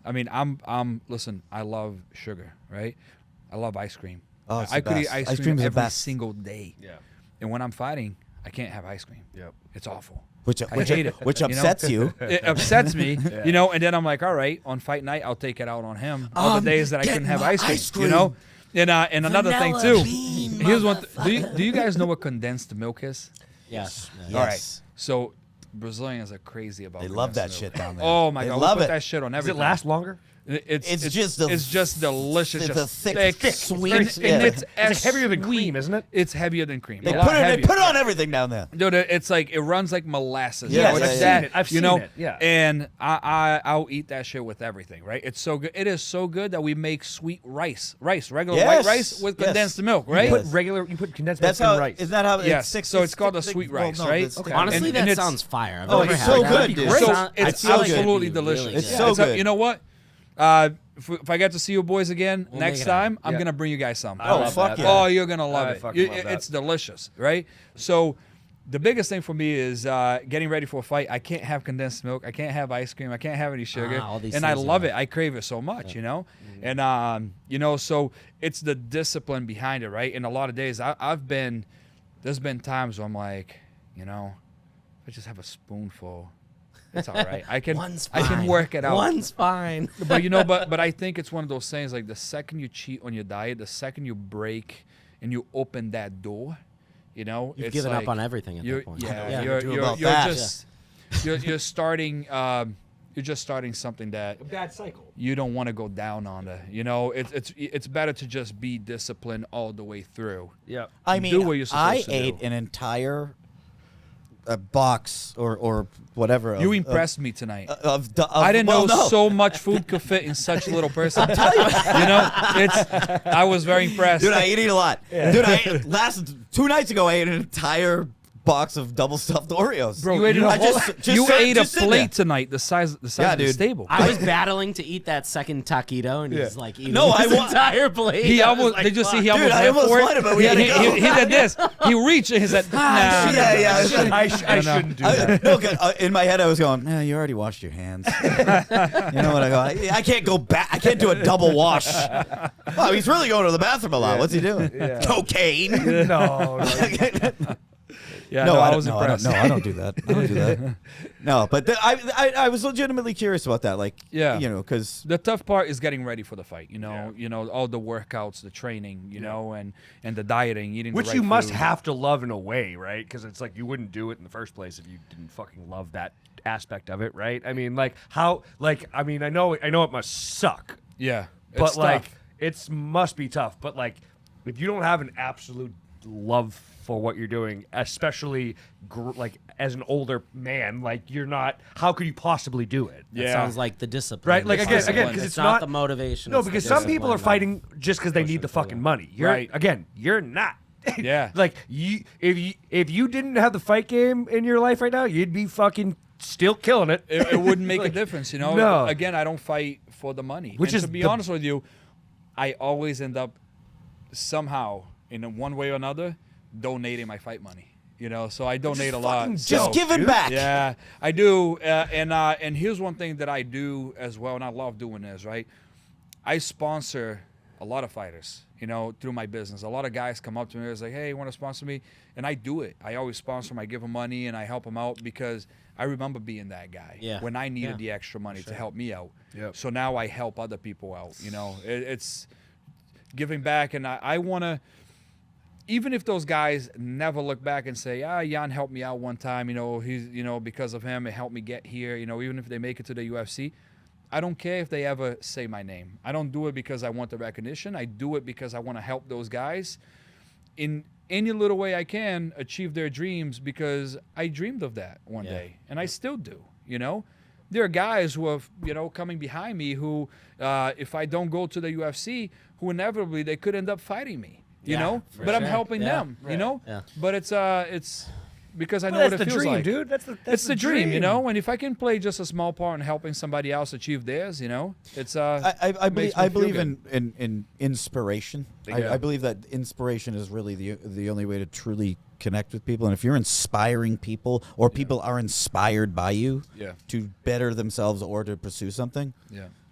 I mean, listen, I love sugar, right? I love ice cream. Oh, it's I the could eat best. ice Ice cream cream's the every best. single day. Yeah. And when I'm fighting, I can't have ice cream. Yep. It's awful. Which I hate it. Which you know? upsets you. It upsets me, and then I'm like, all right, on fight night, I'll take it out on him. Other days that I get couldn't have my ice cream, ice cream. you know. And another thing Vanilla too. bean, Here's one. Do you guys know what condensed milk is? Yes. Yes. All right. So Brazilians are crazy about. They love that condensed shit milk. down there. Oh my They god, love we put it. that shit on Does everything. it last longer? It's just delicious. the just thick, thick, sweet. and Yeah. it's It's heavier than sweet. cream, isn't it? It's heavier than cream. They A lot put heavier. it on everything down there. Dude, it's like it runs like molasses. Yes, you know, yeah, it's yeah. that, I've you seen know, it, yeah. And I'll eat that shit with everything, right? It's so good. It is so good that we make sweet regular Yes, white rice with yes. condensed milk, right? Yes. You put condensed That's milk how. in rice. Isn't that how? Yes, It's six, so it's called a thick- sweet well, rice, no, right? it's- Okay. Honestly, And that it's- sounds fire. I've Oh, never it's had so that. good, That'd be dude. great. So So- it's I feel like it'd absolutely be delicious. really It's good. so It's like, good. you know what? If I get to see you boys again We'll next make it happen. time, I'm Yeah. gonna bring you guys some. I Oh, love fuck that. yeah. Oh, you're gonna love I it. fucking love that. It's delicious, right? So, the biggest thing for me is getting ready for a fight. I can't have condensed milk. I can't have ice cream. I can't have any sugar. all these And I things, love yeah. it. I crave it so much, you know. And so it's the discipline behind it, right? And a lot of days, there's been times where I'm like, if I just have a spoonful, it's all right. I can One's I can fine. work it out. One's fine. But but I think it's one of those things, like the second you cheat on your diet, the second you break and you open that door, You've it's given like up on everything at you're, that point. yeah, Yeah. you're Do you're, about you're that. just you're starting you're just starting something that A bad cycle. you don't want to go down on the, it's better to just be disciplined all the way through. Yeah. I Do mean, what you're I supposed to ate do. an entire box or whatever. You of, impressed me tonight. Of I didn't well, know no. so much food could fit in such a little person. I was very impressed. Dude, I eat a lot. Dude, last 2 nights ago, I ate an entire box of double stuffed Oreos. Bro, You ate you, a whole- ate a just sit there. plate tonight the size Yeah, of this dude. table. I was battling to eat that second taquito, and he's like eating No, his I wa- entire plate. He I was almost. like, Did you see? fuck. He almost Dude, I went almost for it. wanted, but we had to go. He did this. He reached and he said, "Nah." Yeah. I shouldn't do that. No, 'cause, in my head, I was going, you already washed your hands. You know what I go? I can't go back. I can't do a double wash. Oh, he's really going to the bathroom a lot. What's he doing? Cocaine. No. Yeah, No, I was no, impressed. I don't do that. I don't do that. No, but I was legitimately curious about that. Like, Yeah. because The tough part is getting ready for the fight. All the workouts, the training, and the dieting, eating Which the right you must food. have to love in a way, right? Because it's like you wouldn't do it in the first place if you didn't fucking love that aspect of it, right? I mean, I know it must suck, Yeah, but it's like tough. it must be tough. But like, if you don't have an absolute love for what you're doing, especially like as an older man, like you're not. How could you possibly do it? It sounds like the discipline. Right, like, It's again, discipline. because it's it's not not- the motivation. No, it's the because some people are discipline fighting just because they need the fucking money. You're, Right. Again, you're not. Yeah. Like if you didn't have the fight game in your life right now, you'd be fucking still killing it. It wouldn't make a difference, No. Again, I don't fight for the money. Which And is to be the- honest with you, I always end up somehow, in one way or another, donating my fight money. So I donate a lot. fucking So- just give it back. Yeah, I do. And here's one thing that I do as well, and I love doing this, right? I sponsor a lot of fighters, through my business. A lot of guys come up to me and say, hey, you want to sponsor me? And I do it. I always sponsor them. I give them money and I help them out because I remember being that guy when I needed the extra money to help me out. Yep. So now I help other people out. It's giving back, and I want to. Even if those guys never look back and say, Yann helped me out one time, he's, because of him, it helped me get here, even if they make it to the UFC, I don't care if they ever say my name. I don't do it because I want the recognition. I do it because I want to help those guys in any little way I can achieve their dreams, because I dreamed of that one day, and I still do, There are guys who are, coming behind me who, if I don't go to the UFC, who inevitably they could end up fighting me. for But I'm sure. helping Yeah. them, Yeah. But it's because I know Well, what that's it the feels dream, like. dude. That's It's the dream, dream. And if I can play just a small part in helping somebody else achieve theirs, it's I makes believe me feel in inspiration. Yeah. I believe that inspiration is really the only way to truly connect with people. And if you're inspiring people, or people are inspired by you to better themselves or to pursue something,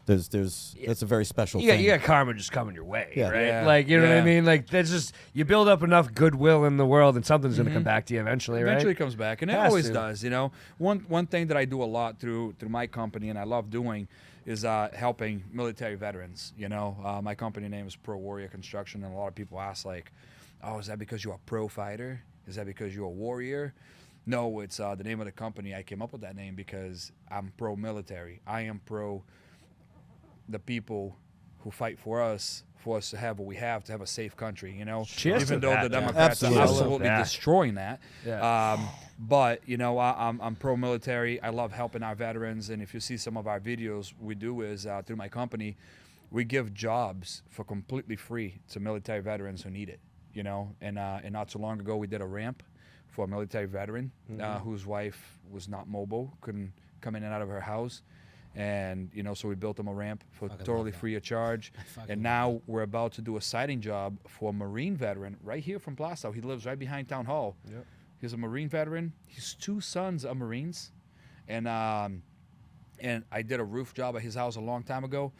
that's a very special You got, thing. you got karma just coming your way, Yeah. right? Yeah. Like, you know what I Yeah. mean? Like, that's just, you build up enough goodwill in the world and something's going to come back to you eventually, right? Eventually it comes back, and it Has always to. does. One thing that I do a lot through my company, and I love doing, is helping military veterans. My company name is Pro Warrior Construction, and a lot of people ask, like, "Oh, is that because you're a pro fighter? Is that because you're a warrior?" No, it's the name of the company. I came up with that name because I'm pro military. I am pro the people who fight for us to have what we have, to have a safe country, Cheers even to though that, the man. Democrats Absolutely. are I love absolutely that. destroying that. Yeah. But I'm pro-military. I love helping our veterans, and if you see some of our videos, we do is through my company, we give jobs for completely free to military veterans who need it. And not too long ago, we did a ramp for a military veteran whose wife was not mobile, couldn't come in and out of her house. And so we built them a ramp for totally free of charge. And now we're about to do a siding job for a Marine veteran right here from Plastow. He lives right behind Town Hall. Yep. He's a Marine veteran. His 2 sons are Marines, and I did a roof job at his house a long time ago.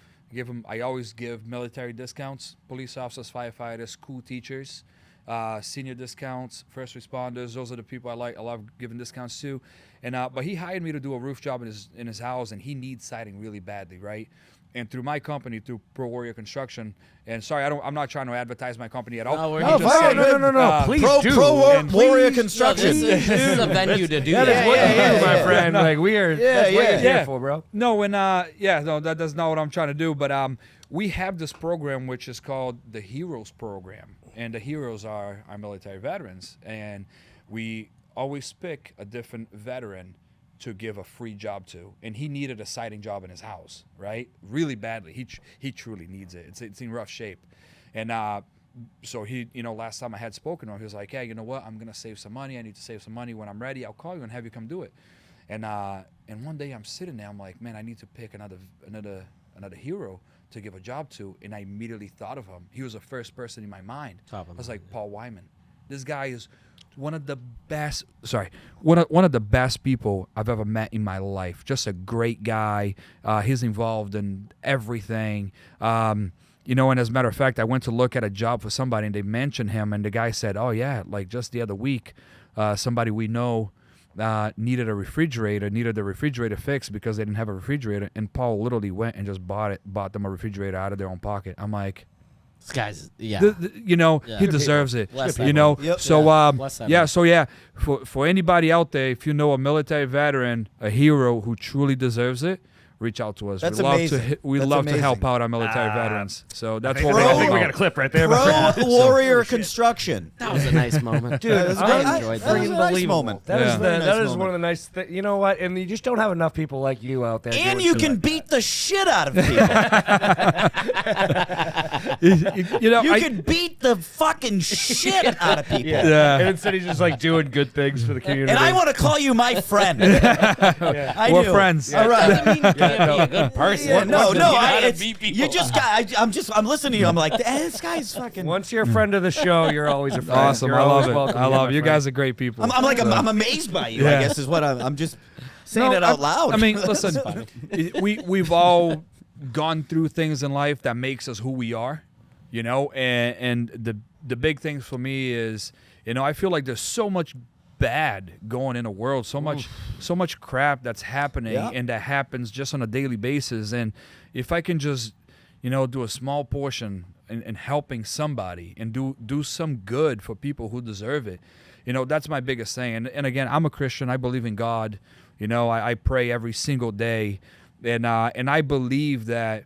I always give military discounts, police officers, firefighters, school teachers. senior discounts, first responders. Those are the people I like. I love giving discounts to. And but he hired me to do a roof job in his house, and he needs siding really badly, right? And through my company, through Pro Warrior Construction, and sorry, I'm not trying to advertise my company at all. No, we're I'm not. just saying, No. Please do. Pro And Warrior please- Construction. This is a venue to do That is that. what you yeah, do, my yeah. friend. Like we are. That's what you're here for, bro. No, and no, that's not what I'm trying to do. But we have this program which is called the Heroes Program, and the heroes are our military veterans, and we always pick a different veteran to give a free job to, and he needed a siding job in his house, right? Really badly. He truly needs it. It's in rough shape, and so he, last time I had spoken to him, he was like, "Yeah, you know what? I'm gonna save some money. I need to save some money. When I'm ready, I'll call you and have you come do it." And one day I'm sitting there, I'm like, "Man, I need to pick another hero to give a job to," and I immediately thought of him. He was the first person in my mind. Top of I was mind, like, Paul Wyman. This guy is one of the best. One of the best people I've ever met in my life. Just a great guy. He's involved in everything. And as a matter of fact, I went to look at a job for somebody, and they mentioned him, and the guy said, "Oh yeah, like just the other week, somebody we know needed the refrigerator fixed because they didn't have a refrigerator," and Paul literally went and just bought them a refrigerator out of their own pocket. I'm like, This guy's, yeah. he deserves it. Bless that You know, man. Yep. so Bless that yeah, man. so yeah, for anybody out there, if you know a military veteran, a hero who truly deserves it, reach out to us. That's we love amazing. we That's love to help amazing. out our military veterans. So that's I what think, we're I all think we about. got a clip right there, my friend. Pro Warrior Construction. That was a nice moment. Dude, That was I great. enjoyed That that. was a nice Unbelievable. moment. That Yeah. is Very nice that is moment. one of the nice things. You know what? And you just don't have enough people like you out there. And doing you shit can like beat the shit out of people. You I- can beat the fucking shit out of people. that. Yeah. And instead he's just like doing good things for the community. And I want to call you my friend. I We're do. friends. All right. Doesn't mean you can't be a good person. Yeah, no. it's- You just got. I'm listening to you. I'm like, this guy's fucking. Once you're a friend of the show, you're always a friend. Awesome. You're I love always it. welcome I here, love my it. You friend. guys are great people. I'm amazed by you. I Yeah. guess is what I'm just saying No, it out loud. I mean, listen, we've all gone through things in life that makes us who we are, and the big thing for me is, I feel like there's so much bad going in the world, so much crap that's happening, Yeah. and that happens just on a daily basis. And if I can just, do a small portion in helping somebody and do some good for people who deserve it, that's my biggest thing. And again, I'm a Christian. I believe in God. I pray every single day, and I believe that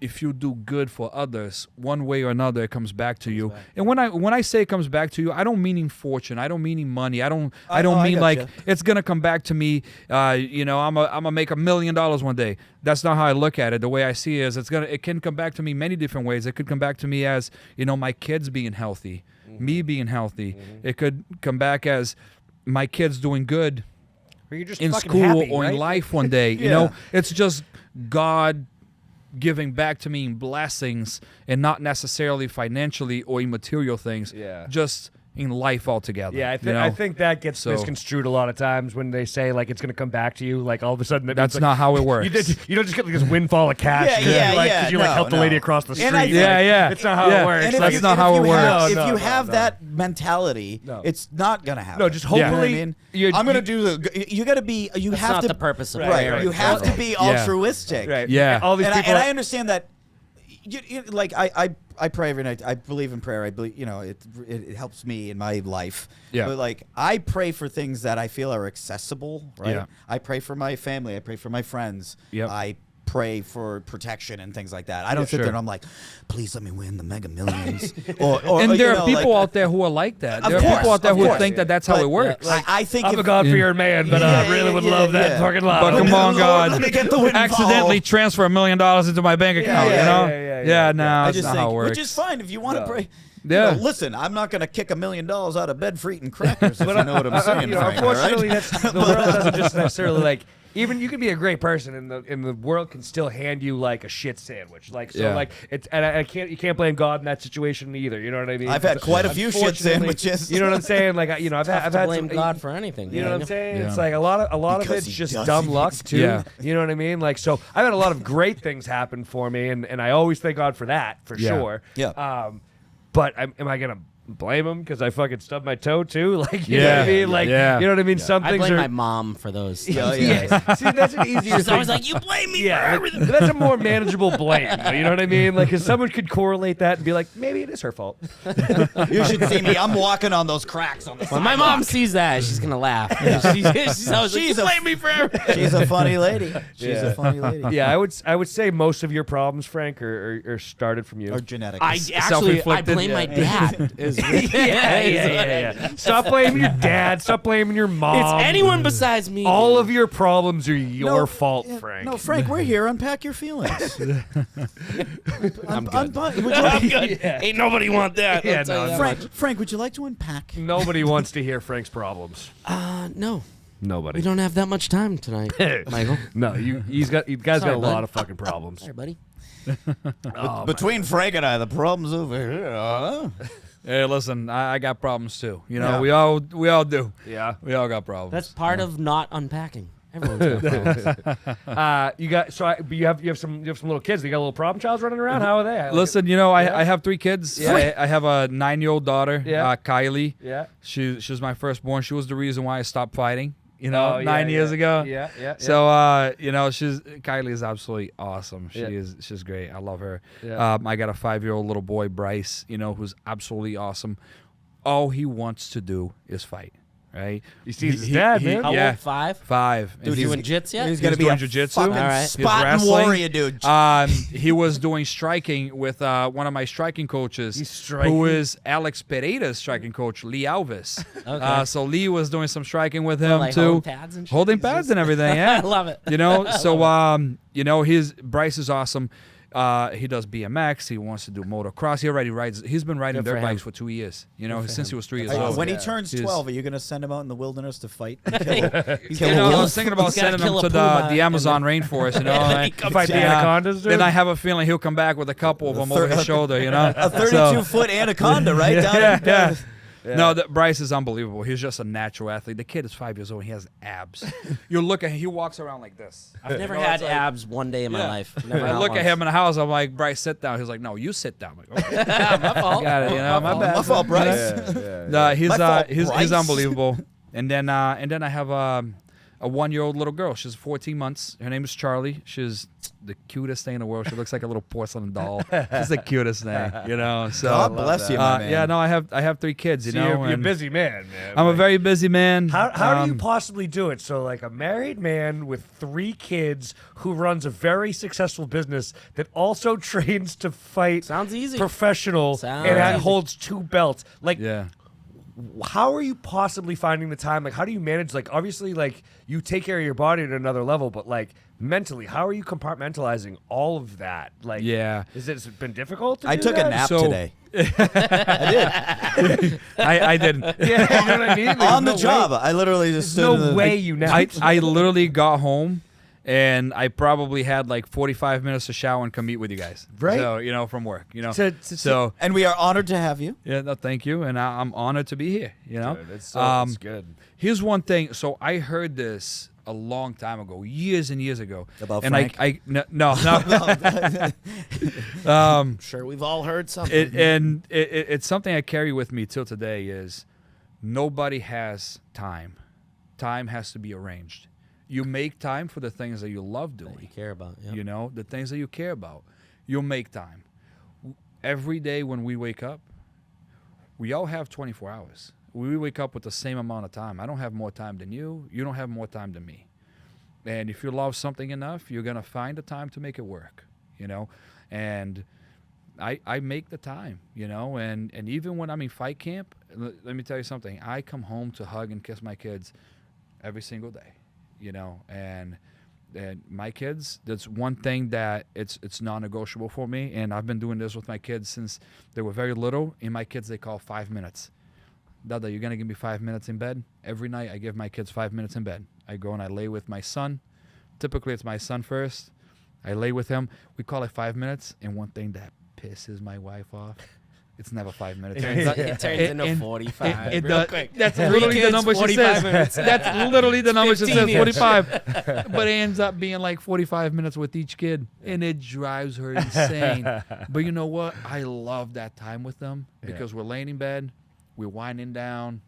if you do good for others, one way or another, it comes back to you. And when I say it comes back to you, I don't mean in fortune. I don't mean in money. I don't I mean like gotcha. it's gonna come back to me. I'm gonna make $1 million one day. That's not how I look at it. The way I see it is it can come back to me many different ways. It could come back to me as my kids being healthy, me being healthy. It could come back as my kids doing good Or you're just in fucking school happy, or in right? life one day. Yeah. It's just God giving back to me in blessings, and not necessarily financially or in material things. Yeah. Just in life altogether. Yeah, I think that gets So- misconstrued a lot of times when they say like it's going to come back to you. Like all of a sudden, that That's means, like, not how it works. You don't just get like this windfall of cash. Yeah, 'cause you, yeah, like, yeah, 'cause you no, helped the no. lady across the street. And I think- Yeah. It's not how Yeah. it works. And if That's you, not and how if it you works. Have, if No, you no, have no. that mentality, No. it's not gonna happen. No, just You know what I hopefully mean? you're- I'm gonna you- do the. You gotta be. You That's have not to. the purpose of Right. prayer. You have to be Yeah. altruistic. Right. Yeah. All these And people. I understand that. Like I pray every night. I believe in prayer. I believe it helps me in my life. Yeah. But like I pray for things that I feel are accessible. Right. Yeah. I pray for my family. I pray for my friends. Yep. I pray for protection and things like that. I don't sit sure. there and I'm like, please let me win the Mega Millions. or And there you are know, people like, out there who are like that. Of There are course, people out there of who course. think that that's how But, it works. I think I'm if, a God-fearing man, but I really would love that fucking lot. But come on, Lord, God! let me get the windfall. Accidentally transfer $1 million into my bank account. yeah. No, I that's just not think, how it works. which is fine if you want to No. pray. Yeah. Listen, I'm not going to kick $1 million out of bed for eating crackers. If you know what I'm saying. You know, Frank, all right? unfortunately, that's, the world doesn't just necessarily like. Even you can be a great person, and the world can still hand you like a shit sandwich. Like so, Yeah. like it's and I can't you can't blame God in that situation either. You know what I mean? I've had quite a few shit Unfortunately, sandwiches. You know what I'm saying? Like I've Tough had to blame some, God for anything. You know what I'm Daniel. saying? Yeah. It's like a lot of Because it's he just does dumb things. luck too. Yeah. You know what I mean? Like so, I've had a lot of great things happen for me, and I always thank God for that for Yeah. sure. Yeah. But am I gonna blame him because I fucking stubbed my toe too. Like, you know Yeah, what I mean? Like, yeah. you know what I mean? Some I things blame are. my mom for those. things. Yeah. See, that's an easier She's thing. always like, "You blame me for Yeah, everything." like, that's a more manageable blame. You know what I mean? Like, 'cause someone could correlate that and be like, maybe it is her fault. You should see me. I'm walking on those cracks on the When my mom sees that, she's gonna laugh. She's always like, "You blame me for everything." She's a funny lady. She's Yeah. a funny lady. Yeah, I would say most of your problems, Frank, are started from you. Or genetic. I actually, I Self-inflicted. blame my dad. Yeah. Stop blaming your dad. Stop blaming your mom. It's anyone besides me. All of your problems are your fault, Yeah, Frank. No, Frank, we're here. Unpack your feelings. I'm good. Would you I'm like, good. Ain't nobody want that. Yeah, I'll tell you that Frank, much. Frank, would you like to unpack? Nobody wants to hear Frank's problems. No, Nobody. we don't have that much time tonight, Michael. No, you guys got Sorry, a bud. lot of fucking problems. Sorry, buddy. Between Frank and I, the problem's over here. Huh? Hey, listen, I got problems too. You know, Yeah. we all do. Yeah. We all got problems. That's part of not unpacking. Everyone's got problems. You got but you have some little kids. You got a little problem child running around. How are they? I like Listen, you know, I have 3 kids. Yeah. I have a 9-year-old daughter, Yeah. Kylie. it. Yeah. She's my firstborn. She was the reason why I stopped fighting. You know, Oh, yeah, 9 years yeah. ago. Yeah. So you know, Kylie is absolutely awesome. Yeah. She's great. I love her. Yeah. I got a 5-year-old little boy, Bryce. You know, who's absolutely awesome. All he wants to do is fight. Right? He sees his dad, man. How Yeah. old? 5? 5. Dude, doing jits yet? He's gonna be doing a jiu-jitsu. fucking All right. He's spotting wrestling. warrior, dude. He was doing striking with one of my striking coaches, He's striking? who is Alex Pereira's striking coach, Lee Alves. Okay. So Lee was doing some striking with him Like too, holding pads and shit? holding Is pads this- and everything. Yeah, I love it. You know, so you know, Bryce is awesome. He does BMX. He wants to do motocross. He already rides. He's been riding Good for dirt him. bikes for 2 years. You know, since he was 3 years Hey, old. when he Yeah. turns He's- 12, are you going to send him out in the wilderness to fight? And You kill know, a I wolf? was thinking about He's gotta sending him kill a to puma the Amazon rainforest. You know, and Fight the then, anacondas, dude. then I have a feeling he'll come back with a couple of them over his shoulder. You know, A 32-foot anaconda, right? Down No, Bryce is unbelievable. He's just a natural athlete. The kid is 5 years old. And he has abs. You look at him. He walks around like this. I've never You know, had it's like- abs one day in my Yeah. life. Never I not look at once. him in the house. I'm like, Bryce, sit down. He's like, no, you sit down. I'm like, okay. My fault. Got it. You know, my bad. My fault, Bryce. He's My fault, he's Bryce. unbelievable. And then I have a 1-year-old little girl. She's 14 months. Her name is Charlie. She's the cutest thing in the world. She looks like a little porcelain doll. She's the cutest thing, you know. So God bless you, my man. yeah, no, I have 3 kids. You So know, you're a and busy man, man. I'm a Like, very busy man. How do you possibly do it? So, like a married man with 3 kids who runs a very successful business that also trains to fight Sounds easy. professional Sounds and that easy. holds 2 belts. Like, Yeah. how are you possibly finding the time? Like, how do you manage? Like, obviously, like you take care of your body at another level, but like mentally, how are you compartmentalizing all of that? Like, Yeah. has it been difficult? To I do took that? a nap So- today. I didn't. Yeah, you know what I mean? Like, On the there's job. I literally just There's stood in no the, way you napped. I literally got home and I probably had like 45 minutes to shower and come meet with you guys. Right. So, you know, from work, you know. To- so, And we are honored to have you. yeah, no, thank you. And I'm honored to be here, you know. Dude, it's good. Here's one thing. So I heard this a long time ago, years and years ago. About and Frank? no. I'm sure we've all heard something. It's something I carry with me till today is nobody has time. Time has to be arranged. You make time for the things that you love that you doing. care about. Yep. You know, the things that you care about. You'll make time. Every day when we wake up, we all have 24 hours. We wake up with the same amount of time. I don't have more time than you. You don't have more time than me. And if you love something enough, you're going to find the time to make it work, you know? And I make the time, you know? And even when I'm in fight camp, let me tell you something. I come home to hug and kiss my kids every single day, you know? And my kids, that's one thing that it's non-negotiable for me. And I've been doing this with my kids since they were very little. And my kids, they call 5 minutes. Dada, you're going to give me 5 minutes in bed? Every night I give my kids 5 minutes in bed. I go and I lay with my son. Typically it's my son first. I lay with him. We call it 5 minutes. And one thing that pisses my wife off, It's never 5 minutes. It turns into and- 45 It real does. quick. That's Three literally the kids, number she 45 says. minutes. That's literally the number she 15 says, each. 45. But it ends up being like 45 minutes with each kid, and it drives her insane. But you know what? I love that time with them because we're laying in bed, we're winding down,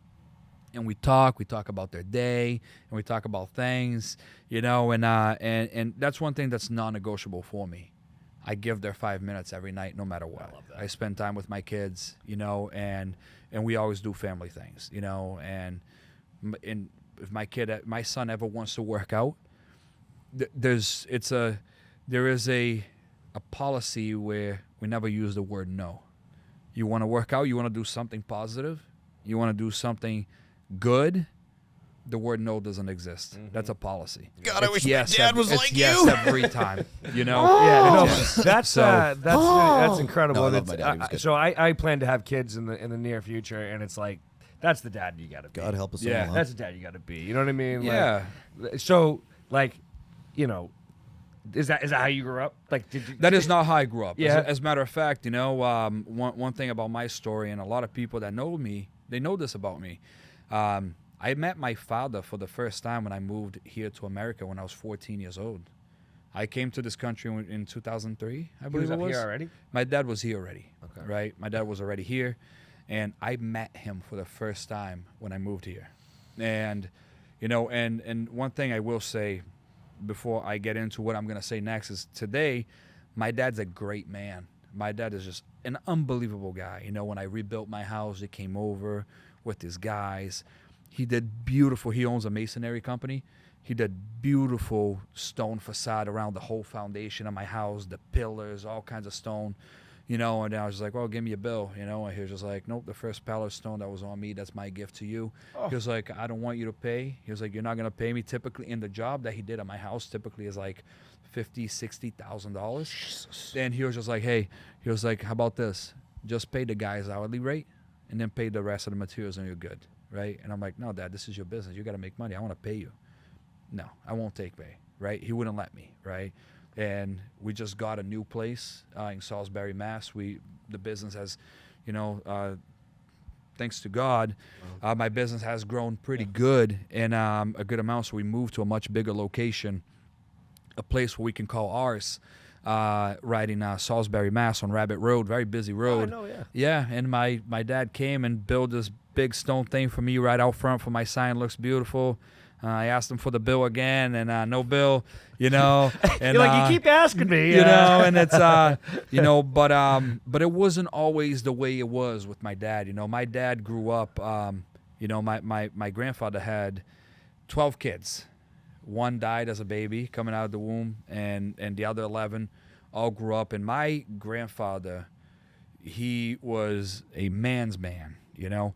and we talk. We talk about their day, and we talk about things, you know. And that's one thing that's non-negotiable for me. I give their 5 minutes every night, no matter what. I spend time with my kids, you know, and we always do family things, you know. And if my son ever wants to work out, there is a policy where we never use the word no. You want to work out, you want to do something positive, you want to do something good. The word no doesn't exist. That's a policy. God, I It's wish yes my dad every- was it's like yes you. every time. You know. Yeah, no, Yes. that's incredible. No, I love It's- my dad. He was good. so I plan to have kids in the near future, and it's like that's the dad you gotta be. God help us Yeah. all. That's the dad you gotta be. You know what I mean? Yeah. Like, so like, you know, is that how you grew up? Like, did you? That is not how I grew up. Yeah. As a matter of fact, you know, one thing about my story, and a lot of people that know me, they know this about me. I met my father for the first time when I moved here to America when I was 14 years old. I came to this country in 2003, I He believe was it up was. here already. My dad was here already, Okay. right? My dad was already here, and I met him for the first time when I moved here. And, you know, and one thing I will say before I get into what I'm going to say next is today, my dad's a great man. My dad is just an unbelievable guy. You know, when I rebuilt my house, he came over with his guys. He did beautiful. He owns a masonry company. He did beautiful stone facade around the whole foundation of my house, the pillars, all kinds of stone, you know. And I was like, well, give me a bill, you know. And he was just like, nope, the first pallet of stone that was on me, that's my gift to you. He was like, I don't want you to pay. He was like, you're not going to pay me. Typically, in the job that he did at my house, typically is like $50,000-$60,000. And he was just like, hey, he was like, how about this? Just pay the guy's hourly rate and then pay the rest of the materials and you're good. Right? And I'm like, no, Dad, this is your business. You got to make money. I want to pay you. No, I won't take pay. Right? He wouldn't let me. Right? And we just got a new place in Salisbury, Mass. The business has, you know, thanks to God, my business has grown pretty good and a good amount. So we moved to a much bigger location, a place where we can call ours. Right in Salisbury, Mass, on Rabbit Road, very busy road. Oh, I know, yeah. Yeah, and my dad came and built this big stone thing for me right out front for my sign. Looks beautiful. I asked him for the bill again, and no bill, you know. And You're like, you keep asking me, you know, and it's you know, but it wasn't always the way it was with my dad. You know, my dad grew up. You know, my grandfather had 12 kids. One died as a baby coming out of the womb, and the other 11 all grew up. And my grandfather, he was a man's man, you know.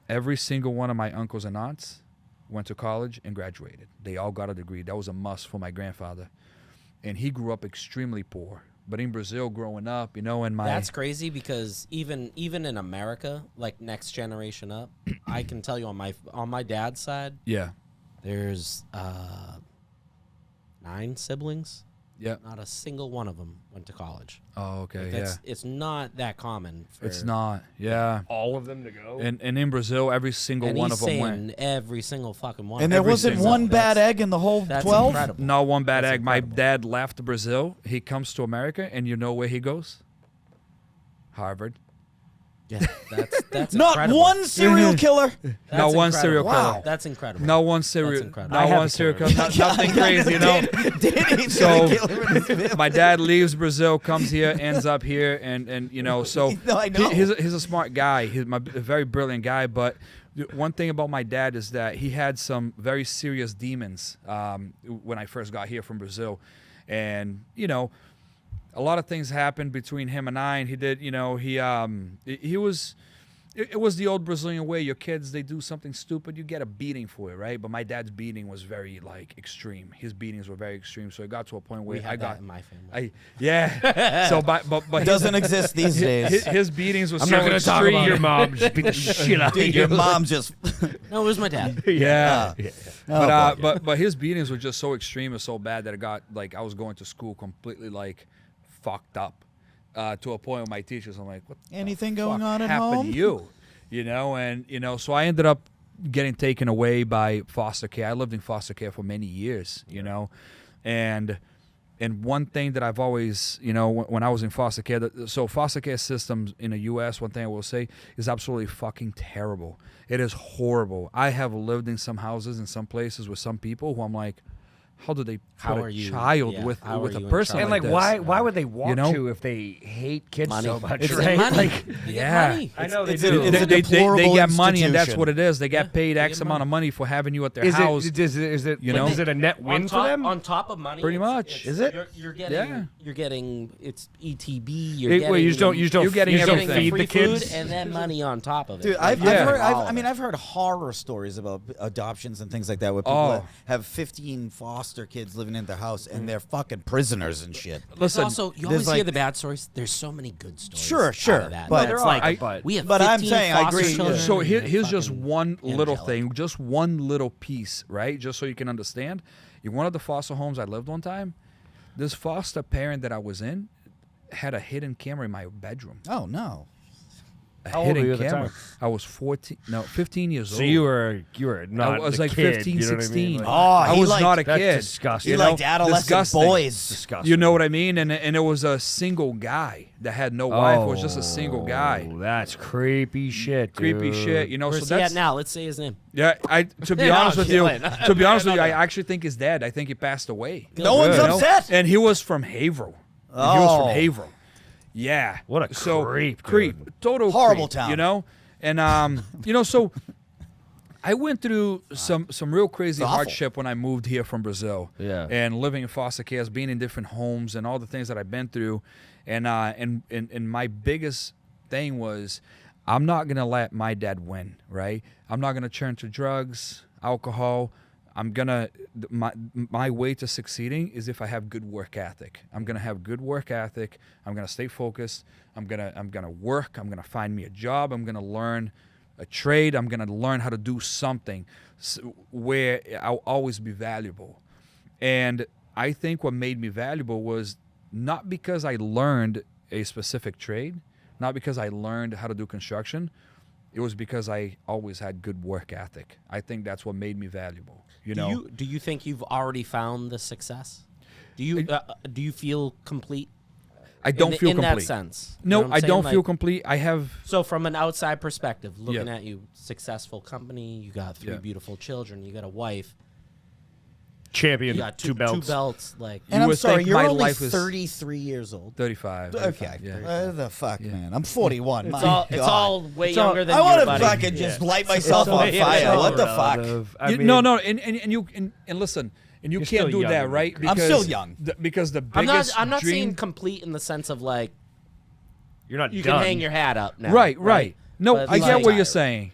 Every single one of my uncles and aunts went to college and graduated. They all got a degree. That was a must for my grandfather. And he grew up extremely poor. But in Brazil, growing up, you know, That's crazy because even in America, like next generation up, I can tell you on my dad's side, Yeah. there's 9 siblings. Yeah. Not a single one of them went to college. Oh, okay. Like, it's not that common. It's not. Yeah. All of them to go. And in Brazil, every single And one he's of them saying went. every single fucking one. And there Every wasn't single- one bad that's- egg in the whole That's 12? incredible. Not one bad That's egg. My incredible. dad left Brazil. He comes to America, and you know where he goes? Harvard. Yeah, that's Not incredible. one serial killer. That's Not one incredible. serial killer. Wow. That's incredible. No one serial. incredible. Not I have one a serial killer. killer. Nothing crazy, you know. Danny's So, gonna kill him in his family. My dad leaves Brazil, comes here, ends up here, and you know. So No, I know. He's a smart guy. He's a very brilliant guy. But one thing about my dad is that he had some very serious demons when I first got here from Brazil, and you know, a lot of things happened between him and I. And he did, you know, he was. It was the old Brazilian way. Your kids, they do something stupid, you get a beating for it, right? But my dad's beating was very like extreme. His beatings were very extreme. So it got to a point where We had I that got in my family. yeah. So but It doesn't exist these days. his beatings was I'm so not going to talk extreme. about your mom. Just beat the shit out of Dude, you. your mom just. No, it was my dad. Yeah. Oh, But his beatings were just so extreme and so bad that it got like I was going to school completely like fucked up. to a point with my teachers. I'm like, what Anything the going fuck on at happened home? to you? You know, and so I ended up getting taken away by foster care. I lived in foster care for many years, you know, and one thing that I've always, you know, when I was in foster care, so foster care systems in the U.S., one thing I will say is absolutely fucking terrible. It is horrible. I have lived in some houses in some places with some people who I'm like, how do they How put are a you- child yeah, with how with are a you in person charge? And like like, this? why would they want know? to if they hate kids Money. so much? It's right? money. Like, They get Yeah. money. I know they It's do. a- it's a They deplorable get money, and that's institution. what it is. They get paid they X get amount money. of money for having you at their is house. it You know? is it a net win on for top, them? On top of money, Pretty it's- much. it's- Is it? You're getting. Yeah. You're getting. It's ETB. You're Wait, getting. Wait, you just don't You're getting you're getting everything. feed free the kids? food and then money on top of it. Dude, Like, I've Yeah. heard. all of I mean, it. I've heard horror stories about adoptions and things like that, where people Oh. have 15 foster kids living in their house and they're fucking prisoners and shit. There's Listen, also you there's always hear like- the bad stories. There's so many good stories. Sure, out sure, of that. but- But There it's are, like but- we have. but I'm 15 saying, I foster agree, children So and here's just fucking one little angelic. thing, just one little piece, right? Just so you can understand. In one of the foster homes I lived one time, this foster parent that I was in had a hidden camera in my bedroom. Oh no. A How old were hidden you at the camera. time? I was 15 years old. So you were not. I was the like kid, 15, you know what I mean? 16. Like, Oh, I he was liked- not a that's kid. disgusting. He You know, liked adolescent disgusting. boys. disgusting. You know what I mean? And it was a single guy that had no wife. It was just a single guy. Oh, that's creepy shit. Creepy dude. shit. You know, Where's so he that's at now? Let's say his name. yeah. To be No, honest I'm with you, kidding. to be honest with you, No, I no. actually think he's dead. I think he passed away. No one's You know? upset. And he was from Haverhill. He was Oh. from Haverhill. Yeah. What a creep, dude. Total Horrible creep, town. You know, and you know, so I went through some real crazy awful. hardship when I moved here from Brazil. Yeah. And living in foster care, being in different homes, and all the things that I've been through, and my biggest thing was, I'm not gonna let my dad win. Right. I'm not gonna turn to drugs, alcohol. My way to succeeding is if I have good work ethic. I'm gonna have good work ethic. I'm gonna stay focused. I'm gonna work. I'm gonna find me a job. I'm gonna learn a trade. I'm gonna learn how to do something where I'll always be valuable. And I think what made me valuable was not because I learned a specific trade, not because I learned how to do construction. It was because I always had good work ethic. I think that's what made me valuable. You know, Do you think you've already found the success? Do you feel complete? I don't feel in complete. that sense. You No, know what I'm I saying? don't feel Like, complete. I have. So from an outside perspective, looking Yeah. at you, successful company, you got three Yeah. beautiful children, you got a wife, Champion. you got two belts. like And You I'm would sorry, think you're my only life is 33 years old. 35. Okay. Yeah. The fuck, man. I'm 41. it's My all God. it's all way It's all- younger than I you, want to buddy. fucking just light myself all- on it's fire. all What the fuck? relative. I You- mean, no, and listen, and you You're can't still do young that, in right? I'm still young. Because the I'm biggest not dream. saying complete in the sense of like You're not you done. can hang your hat up now. Right. No, But I get like- what you're saying.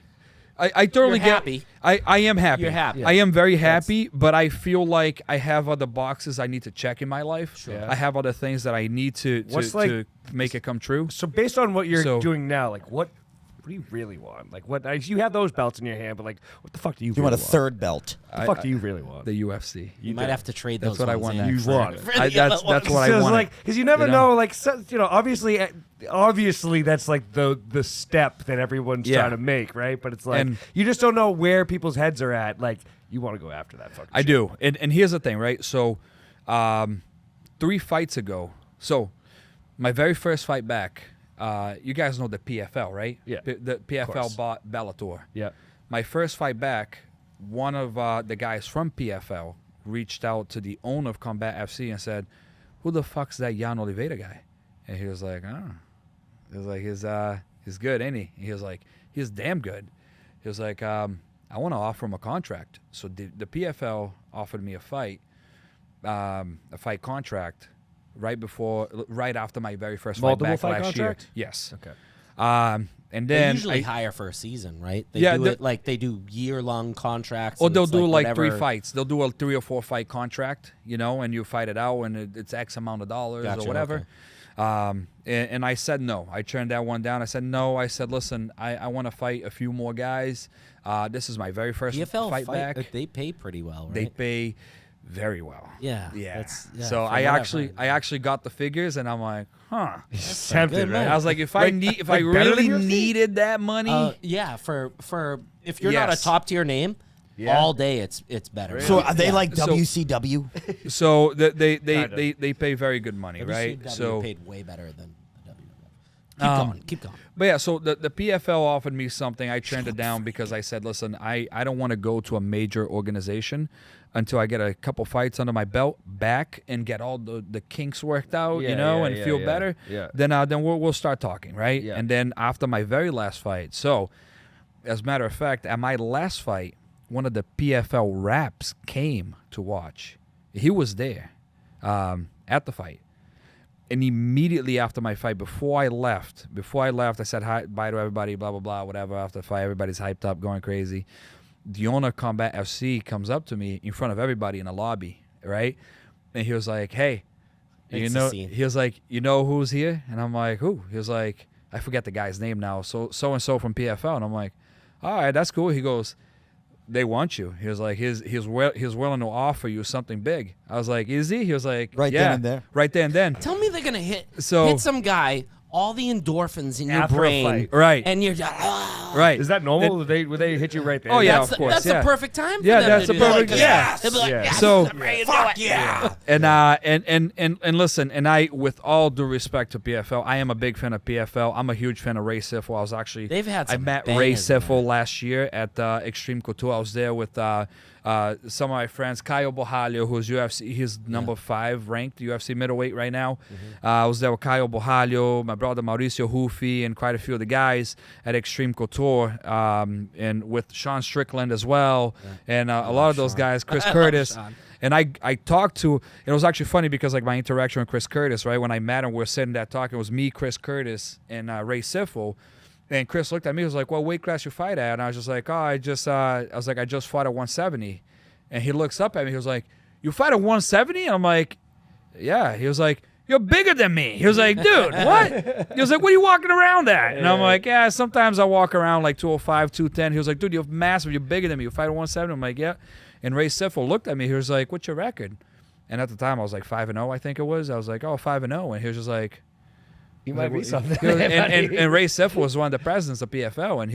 I totally You're get. happy. I am happy. You're happy. I am very happy, but I feel like I have other boxes I need to check in my life. Sure. I have other things that I need to What's like- to make it come true. So based on what you're So- doing now, like what do you really want? Like what? You have those belts in your hand, but like what the fuck do you? You really want a third belt? What the fuck do you really want? The UFC. You might have to trade That's those what I ones want in next. for- You want it. for the That's other what ones. I So it's want. like because you never You know? know. Like so, obviously that's like the step that everyone's Yeah. trying to make, right? But it's like And- you just don't know where people's heads are at. Like you want to go after that fucking. I shit. do, and here's the thing, right? So, 3 fights ago, so my very first fight back, you guys know the PFL, right? Yeah, The PFL course. bought Bellator. Yeah. My first fight back, one of the guys from PFL reached out to the owner of Combat FC and said, "Who the fuck's that Yann Oliveira guy?" And he was like, "Oh." He was like, "He's good, ain't he?" He was like, "He's damn good." He was like, "I want to offer him a contract." So the PFL offered me a fight contract right after my very first Multiple fight back fight last contract? year. Yes. Okay. And They then usually hire for a season, right? They Yeah, do the- it like they do year-long contracts. or and they'll it's do like whatever. 3 fights. They'll do a 3 or 4 fight contract, and you fight it out, and it's X amount of dollars Gotcha, or whatever. And I said no. I turned that one down. I said no. I said, listen, I want to fight a few more guys. This is my very first PFL fight back. they pay pretty well, right? They pay very well. Yeah. Yeah. Yeah, So from I what I've actually heard. I actually got the figures, and I'm like, huh. Tempted, good, right? man. I was like, if I need, if I like better than really UFC? needed that money, Yeah, for if you're not a Yes. top tier name, Yeah. all day it's better. So are they Yeah. like So- WCW? so they Kind of. they pay very good money, right? WCW So paid way better than the WWF. Keep going. But yeah, so the PFL offered me something. I turned it down because I said, listen, I don't want to go to a major organization until I get a couple fights under my belt back and get all the kinks worked out, Yeah, you know, yeah, and yeah, feel yeah. better. Yeah. Then we'll start talking, right? Yeah. And then after my very last fight, so as a matter of fact, at my last fight, one of the PFL raps came to watch. He was there at the fight. And immediately after my fight, before I left, I said hi, bye to everybody, blah, blah, blah, whatever. After the fight, everybody's hyped up, going crazy. The owner of Combat FC comes up to me in front of everybody in the lobby, right? And he was like, hey, Makes a scene. he was like, you know who's here? And I'm like, who? He was like, I forget the guy's name now. So-and-so from PFL. And I'm like, all right, that's cool. He goes, they want you. He was like, he's willing to offer you something big. I was like, is he? He was like, Right yeah, then and there? right then and then. Tell me they're gonna hit So- some guy, all the endorphins in your After a brain, fight. Right. And you're just, Right. Is that normal? Would they hit you right there? Oh, yeah. that's of course, that's yeah. the perfect time. For Yeah, them that's to the do that, perfect- 'cause yeah. They'll be like, Yeah. yes, So- I'm ready to do it. yeah. And listen, and I, with all due respect to PFL, I am a big fan of PFL. I'm a huge fan of Ray Siffel. I was actually They've had I some met Ray bangers, Siffel man. last year at Extreme Couture. I was there with some of my friends, Caio Borralho, who's UFC. He's number 5 ranked UFC middleweight right now. I was there with Caio Borralho, my brother Mauricio Hufi, and quite a few of the guys at Extreme Couture, and with Sean Strickland as well, and a lot of those guys, Chris I love Curtis. Sean. And I talked to, it was actually funny because like my interaction with Chris Curtis, right? When I met him, we were sitting there talking. It was me, Chris Curtis, and Ray Siffel. And Chris looked at me, he was like, "What weight class you fight at?" And I was just like, "Oh, I just fought at 170." And he looks up at me, he was like, "You fight at 170?" And I'm like, "Yeah." He was like, "You're bigger than me." He was like, "Dude, what?" He was like, "What are you walking around at?" And I'm like, "Yeah, sometimes I walk around like 205, 210. He was like, "Dude, you're massive. You're bigger than me. You fight at 170. I'm like, "Yeah." And Ray Siffel looked at me. He was like, "What's your record?" And at the time, I was like 5-0, I think it was. I was like, "Oh, 5-0." And he was just like, You might be something. he was- and Ray Siffel was one of the presidents of PFL, and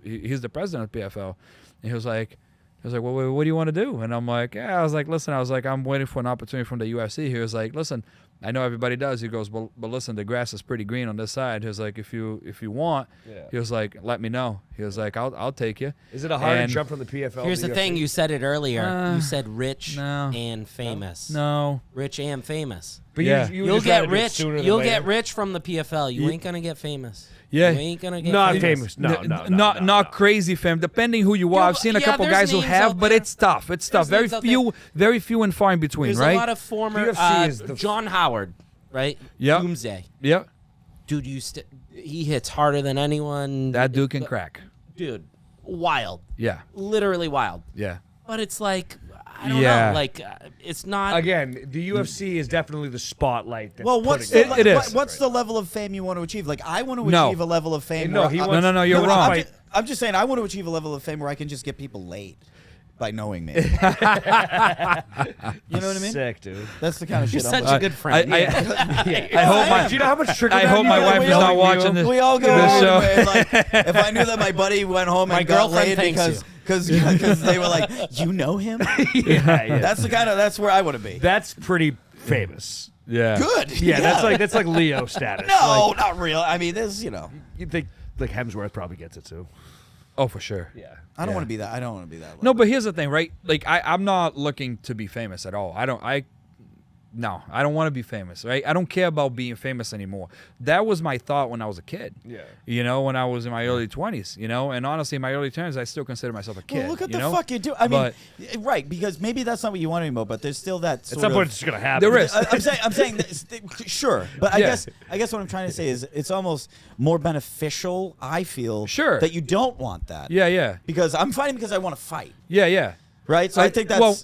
he's the president of PFL. And he was like, well, what do you want to do? And I'm like, yeah. I was like, listen, I'm waiting for an opportunity from the UFC. He was like, listen, I know everybody does. He goes, but listen, the grass is pretty green on this side. He was like, if you want, Yeah. he was like, let me know. He was like, I'll take you. Is it a harder And- jump from the PFL? Here's to the UFC? thing. You said it earlier. You said rich no. and famous. No. Rich and famous. But Yeah. you You'll just rather get do it rich. sooner than You'll later. get rich from the PFL. You ain't gonna get famous. Yeah. You ain't gonna get Not famous. famous. No, Not crazy, fam. Depending who you are, I've seen a yeah, couple there's guys who names have, out but there. it's tough. It's tough. There's Very names few and far in between, There's right? a lot of former UFC is the- John Howard, right? Yep. Doomsday. Yep. Dude, he hits harder than anyone. That dude can crack. Dude, wild. Yeah. Literally wild. Yeah. But it's like, I don't Yeah. know. Like, it's not. Again, the UFC is definitely the spotlight. That's Well, what's putting the, It is. what's the level of fame you want to achieve? Like, I want to No. achieve a level of fame. No, where he I- wants- No, you're No, wrong. I'm just saying, I want to achieve a level of fame where I can just get people laid by knowing me. You know what I mean? Sick, dude. That's the kind of You're shit such I'm a good friend. I hope my Do you know how much trigger? I hope my wife is not watching this. We all go this home. show. And, like, if I knew that my buddy went home My and got girlfriend laid thanks because they were like, you know him? yeah. That's where I want to be. That's pretty famous. Yeah. Good. Yeah, that's like Leo status. No, Like, not real. I mean, this, you know, you think like Hemsworth probably gets it too. Oh, for sure. Yeah. I don't Yeah. want to be that. I don't want to be that. No, but here's the thing, right? Like I'm not looking to be famous at all. I don't want to be famous, right? I don't care about being famous anymore. That was my thought when I was a kid. Yeah. You know, when I was in my early 20s, you know, and honestly, in my early 20s, I still consider myself a kid. Well, look at you the know? fuck you do. I mean, But- right? Because maybe that's not what you want anymore. But there's still that. At Sort some of, point, it's just gonna happen. There is. I'm saying, that, sure, but Yeah. I guess what I'm trying to say is it's almost more beneficial. I feel Sure. that you don't want that. Yeah. Because I'm fighting because I want to fight. Yeah. Right. So I think that's. well,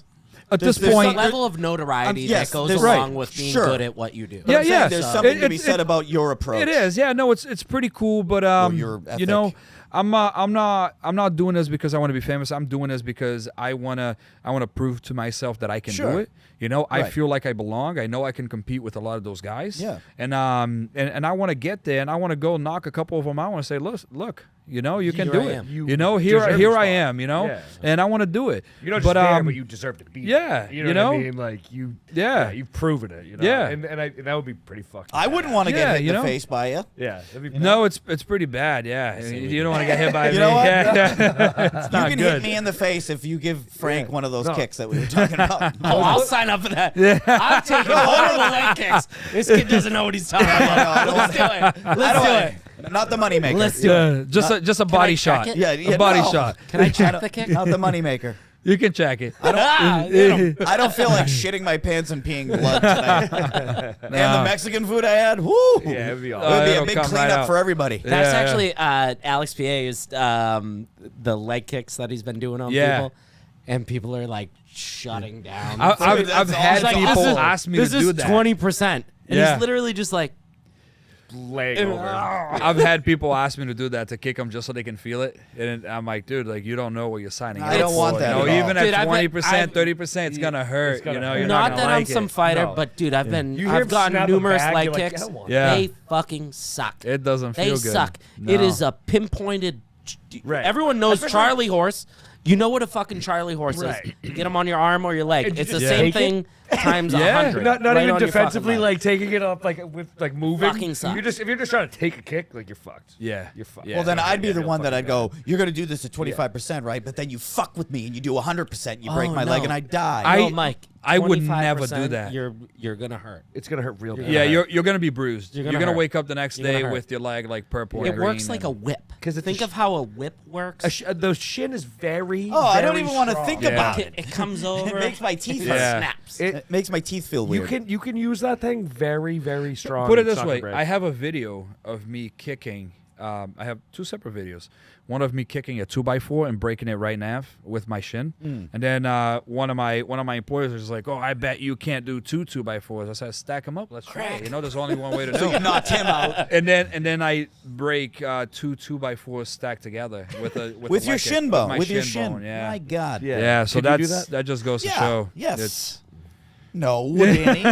at there's- this there's point, some- level of notoriety yes, that goes there's- along right. with being Sure. good at what you do. but Yeah, I'm saying yeah. There's So- something to it- be it- said about your approach. it is. Yeah. No, it's pretty cool, but your you know, ethic. I'm not doing this because I want to be famous. I'm doing this because I wanna prove to myself that I can do it. You know, I Right. feel like I belong. I know I can compete with a lot of those guys. Yeah. And I want to get there, and I want to go knock a couple of them out. I want to say, look, you know, you can Here do I it. am. You know, deserve here the I spot. am. You know, Yeah. and I want to do it. You're not just there, but you deserve to be. yeah, there. You you know what I know? mean? Like you. Yeah. You've proven it. You know? Yeah. And that would be pretty fucking. I wouldn't want to Yeah, get hit you in the know? face by you. Yeah. That'd be No, it's pretty bad. Yeah, you don't want to get hit by You me. know what? Yeah. It's You not can good. hit me in the face if you give Frank Yeah. one of those No. kicks that we were talking about. Oh, I'll sign up for that. I'm taking horrible leg kicks. This kid doesn't know what he's talking about. Let's do it. Let's do it. Not the moneymaker. Let's do it. Yeah, just a body I check shot. it? Yeah, a body no. shot. Can I check the kick? Not the moneymaker. You can check it. I don't feel like shitting my pants and peeing blood tonight. And the Mexican food I had, whoo! Yeah, it'd be It awesome. would be a it'll big come right cleanup out. for everybody. That's Yeah. actually Alex P.A.'s the leg kicks that he's been doing on Yeah. people, and people are like shutting down. I've That's had awesome. people This is- ask me this to do is that. 20%, and Yeah. he's literally just like, Leg over. I've had people ask me to do that to kick them just so they can feel it, and I'm like, dude, like you don't know what you're signing I up don't for. want that You know, at all. even Dude, at I've been- 20%, 30%, it's gonna hurt. gonna You know, hurt. you're not not that gonna I'm like some it. fighter, No. but dude, I've been, You hear him I've gotten snap a numerous bag, leg you're like, kicks. I don't want Yeah. They fucking suck. It doesn't They feel good. suck. No. It is a pinpointed. Right. Everyone knows Especially- Charlie horse. You know what a fucking Charlie horse Right. is. You get them on your arm or your leg. And you It's the just same take it? thing times Yeah. 100. Not right even on your defensively, fucking leg. like taking it up, like with like moving. Fucking sucks. If you're just trying to take a kick, like you're fucked. Yeah. You're fucked. Yeah. Well, then I'd be the yeah, one that I'd fucking go, you're going to do this at 25%, right? But then you fuck with me and you do 100%. You break Oh, my leg no. and I die. I- No, Mike. I would never do 25%, that. You're gonna hurt. It's gonna hurt real bad. Yeah, you're gonna be bruised. You're You're gonna gonna hurt. wake up the next You're gonna day hurt. with your leg like purple. It and works green like a and- whip. 'Cause it's Think a of how a whip works. The shin is very. Oh, I don't very even want to strong. think Yeah. about It, it. it comes over. It makes my teeth it hurt. Yeah. snaps. It makes my teeth feel weird. You can use that thing very, very strong. Put it It's this not gonna way: break. I have a video of me kicking. I have two separate videos. One of me kicking a 2x4 and breaking it right in half with my shin, and then one of my employers was like, "Oh, I bet you can't do two 2x4s." I said, "Stack them up. Let's try it. You know, there's only one way to do So you it." knocked him out. And then I break two 2x4s stacked together with a With a your leg kick, shin bone. my With your shin. bone. Yeah. My God. Yeah. Yeah, so Can you do that's that? that just goes to Yeah. show. Yes. It's, No, Danny.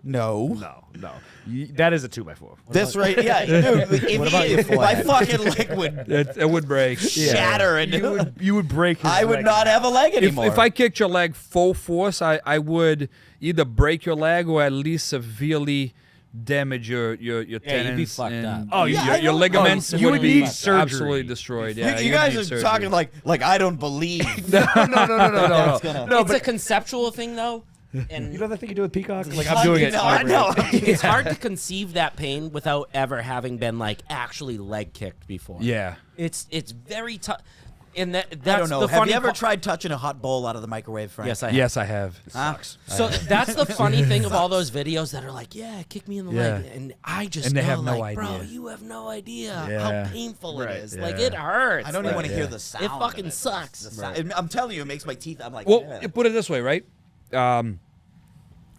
No. No. That is a 2x4. This right, yeah, dude. If my fucking leg would it would break. shatter and You would break. His I would leg. not have a leg If, anymore. if I kicked your leg full force, I would either break your leg or at least severely damage your tendons. Yeah, you'd be fucked and up. Oh, yeah, your, I your know. ligaments Oh, you would would be need surgery. absolutely destroyed. Yeah, you you'd guys need are surgery. talking like I don't believe. No. it's a conceptual thing, though. And You know that thing you do with Peacock? Like I'm doing it. No, I know. it's hard to conceive that pain without ever having been like actually leg kicked before. Yeah. It's very tough. And that's I don't know. the Have funny you ever part- tried touching a hot bowl out of the microwave, Frank? Yes, I have. Yes, I have. Sucks. So that's the funny thing of all those videos that are like, yeah, kick me in the leg, Yeah. and I just And they know, have no like, bro, idea. you have no idea Yeah. how painful it is. Yeah. Like it hurts. I don't even Like, want to hear the sound. It fucking of sucks. The sound. I'm telling you, it makes my teeth. I'm like, Well, yeah. you put it this way, right?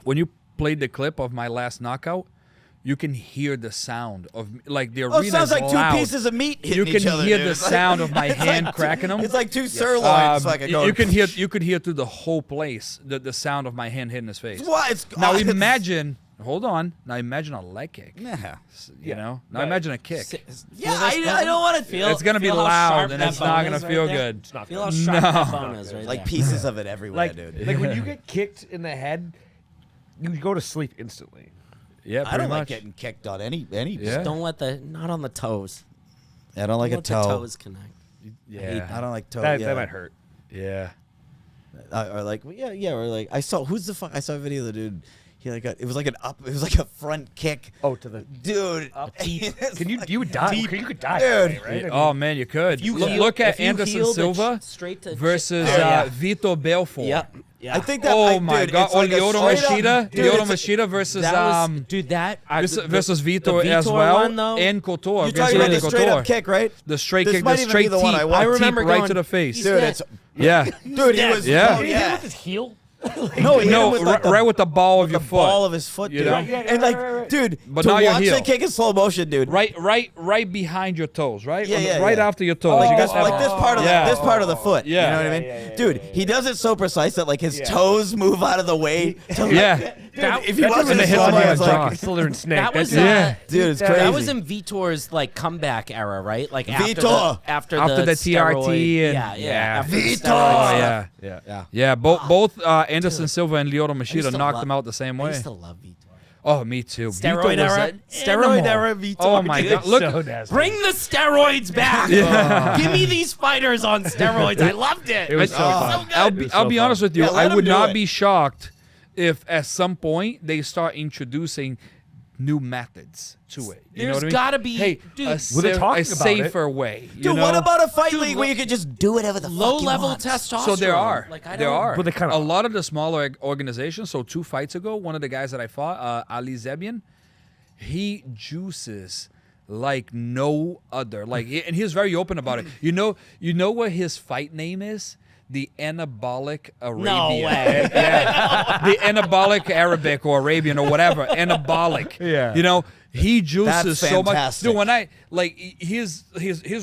When you played the clip of my last knockout, you can hear the sound of like the Oh, arena. it sounds like loud. two pieces of meat hitting You each can other. hear dude. the It's like- sound of my it's hand like cracking them. It's like two sirloins. Like you could hear through the whole place the sound of my hand hitting his face. What? It's, Now it's- imagine. Hold on. Now imagine a leg kick. Yeah. You know. Now imagine a kick. Yeah, I don't want to Feel- It's gonna be feel how loud sharp and that it's bone not is gonna right feel there? good. It's not Feel how good. sharp that No. bone is right like there. pieces of it everywhere, dude. Like when you get kicked in the head, you go to sleep instantly. Yeah, I pretty don't much. like getting kicked on any. Yeah. Don't let not on the toes. I don't like Don't a let the toe. toes connect. Yeah. I don't like toe. That yeah. might hurt. Yeah. Or like yeah, or like I saw who's the fuck? I saw a video of the dude. He like it was like a front kick. Oh, to the Dude, Can you would die? You could die, Dude. that way, right? Oh man, you could. You look, heel- look at if you Anderson heeled it Silva straight to versus yeah. Vitor Belfort. Yep. Yeah. I think that. Oh my dude, God! it's like a Lyoto straight Machida, up- dude, Lyoto it's a- Machida versus that was, dude, that versus the Vitor as Vitor well, one, though, and Couture. You're against talking about Randy the straight Couture. up kick, right? The straight This kick, might the even straight be the one teep, I want. I remember teep right going, to the face. he's Dude, dead. it's Yeah, dude. He dead. was Yeah. oh, Did he hit him yeah. with his heel? No, he hit him No, with, like, right with the ball of your the foot. ball of his foot, You dude. know? And like, dude, But to now you're watch heel. the kick in slow motion, dude. Right behind your toes, right? Yeah, yeah, right yeah. after your toes. you got that Like this part of Yeah. this part of the foot. Yeah. You know what I mean? Dude, he does it so precise that like his toes move out of the way. To, Yeah. Dude, if you That watch dude this hit slow somebody mo, on it's the like, jaw. Slytherin snake. That was Yeah. dude, it's crazy. that was in Vitor's like comeback era, right? Like after Vitor. after the TRT steroid- and- yeah, yeah. after the Vitor. steroid Oh, stuff. yeah. Yeah, both Anderson Silva and Lyoto Machida to knocked love- him out the same I way. used to love Vitor. Oh, me too. Steroid Vito was era? a Steroid animal. era Vitor, Oh my dude. god! Look, so nasty. Bring the steroids back. Give me these fighters on steroids. I loved it. It was so fun. so good. I'll be honest with you. Yeah, let I him would do not it. be shocked if at some point they start introducing new methods to it. You know There's what I mean? gotta be- hey, dude. a, Well, they're talking a about safer way. You Dude, know? what about a fight Dude, league where you could just do whatever the Low fuck you level want? testosterone. So there are. Like, I there don't- are. But they kinda- a lot of the smaller organizations. So 2 fights ago, one of the guys that I fought, Ali Zebian, he juices like no other. Like, and he's very open about it. You know what his fight name is? The Anabolic Arabian. No way. Yeah. The Anabolic Arabic or Arabian or whatever. Anabolic. Yeah. You know, he juices That's so much. fantastic. Dude, when I like he's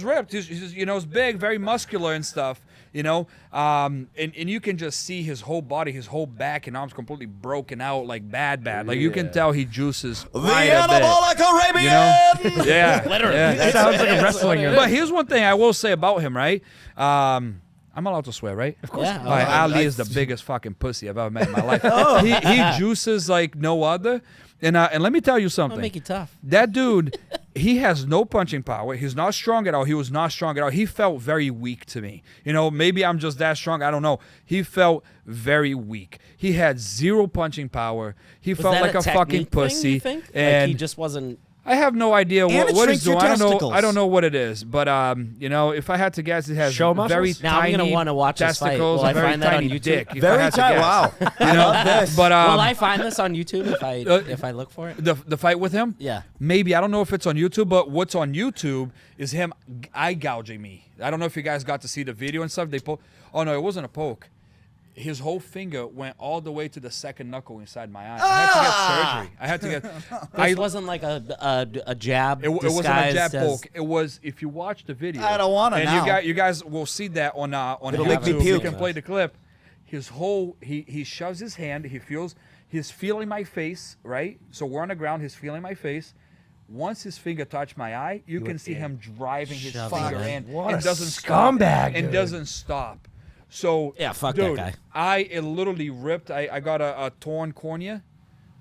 ripped, he's you know, he's big, very muscular and stuff. You know, and you can just see his whole body, his whole back and arms completely broken out, like bad. Like you can tell he juices The quite a bit. Anabolic Arabian! You know? Yeah. Literally. Yeah. It sounds like a wrestling. But here's one thing I will say about him, right? I'm allowed to swear, right? Of course. Yeah. All right, Oh, Ali is the biggest fucking pussy I've ever met in my life. Oh. He juices like no other. And let me tell you I'll something. make it tough. That dude, he has no punching power. He's not strong at all. He was not strong at all. He felt very weak to me. You know, maybe I'm just that strong. I don't know. He felt very weak. He had 0 punching power. He Was felt that like a fucking technique thing, pussy. you think? Like And he just wasn't. I have no idea And it what he's shrinks your doing. I don't know. testicles. I don't know what it is, but you know, if I had to guess, it has Show very muscles? Now I'm tiny gonna wanna watch this fight. testicles, Will a I very find that on tiny YouTube? dick. if I Very had to tight. guess. Wow. I love this. But Will I find this on YouTube if I look for it? the fight with him, Yeah. maybe. I don't know if it's on YouTube, but what's on YouTube is him eye gouging me. I don't know if you guys got to see the video and stuff. They Oh no, it wasn't a poke. His whole finger went all the way to the second knuckle inside my eye. I had to get surgery. This wasn't like a jab. It wasn't a disguised jab as- poke. It was, if you watch the video. I don't wanna and now. You guys will see that on It'll make me YouTube. You puke. can play the clip. His whole he shoves his hand. He's feeling my face, right? So we're on the ground. He's feeling my face. Once his finger touched my eye, you can see him driving his Shoving finger it. in. What and a doesn't stop. scumbag, And dude. doesn't stop. So Yeah, fuck that dude, guy. it literally ripped. I got a torn cornea.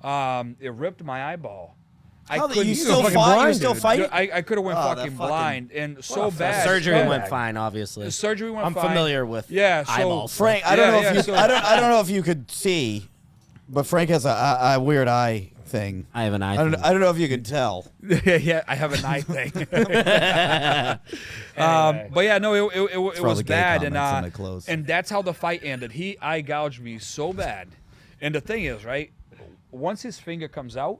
It ripped my eyeball. I How couldn't. you still fucking fought? You blind, still dude. fighting? I could have went Oh, that fucking fucking- blind and so bad. Surgery Yeah. went fine, obviously. The surgery went I'm fine. familiar with Yeah, so eyeballs. Frank, I don't Yeah, know yeah, if you, so- I don't know if you could see, but Frank has a weird eye thing. I have an eye. I don't know if you could tell. yeah, I have a eye thing. But yeah, no, it all was the gay bad, comments on the clothes. and that's how the fight ended. He eye gouged me so bad, and the thing is, right, once his finger comes out,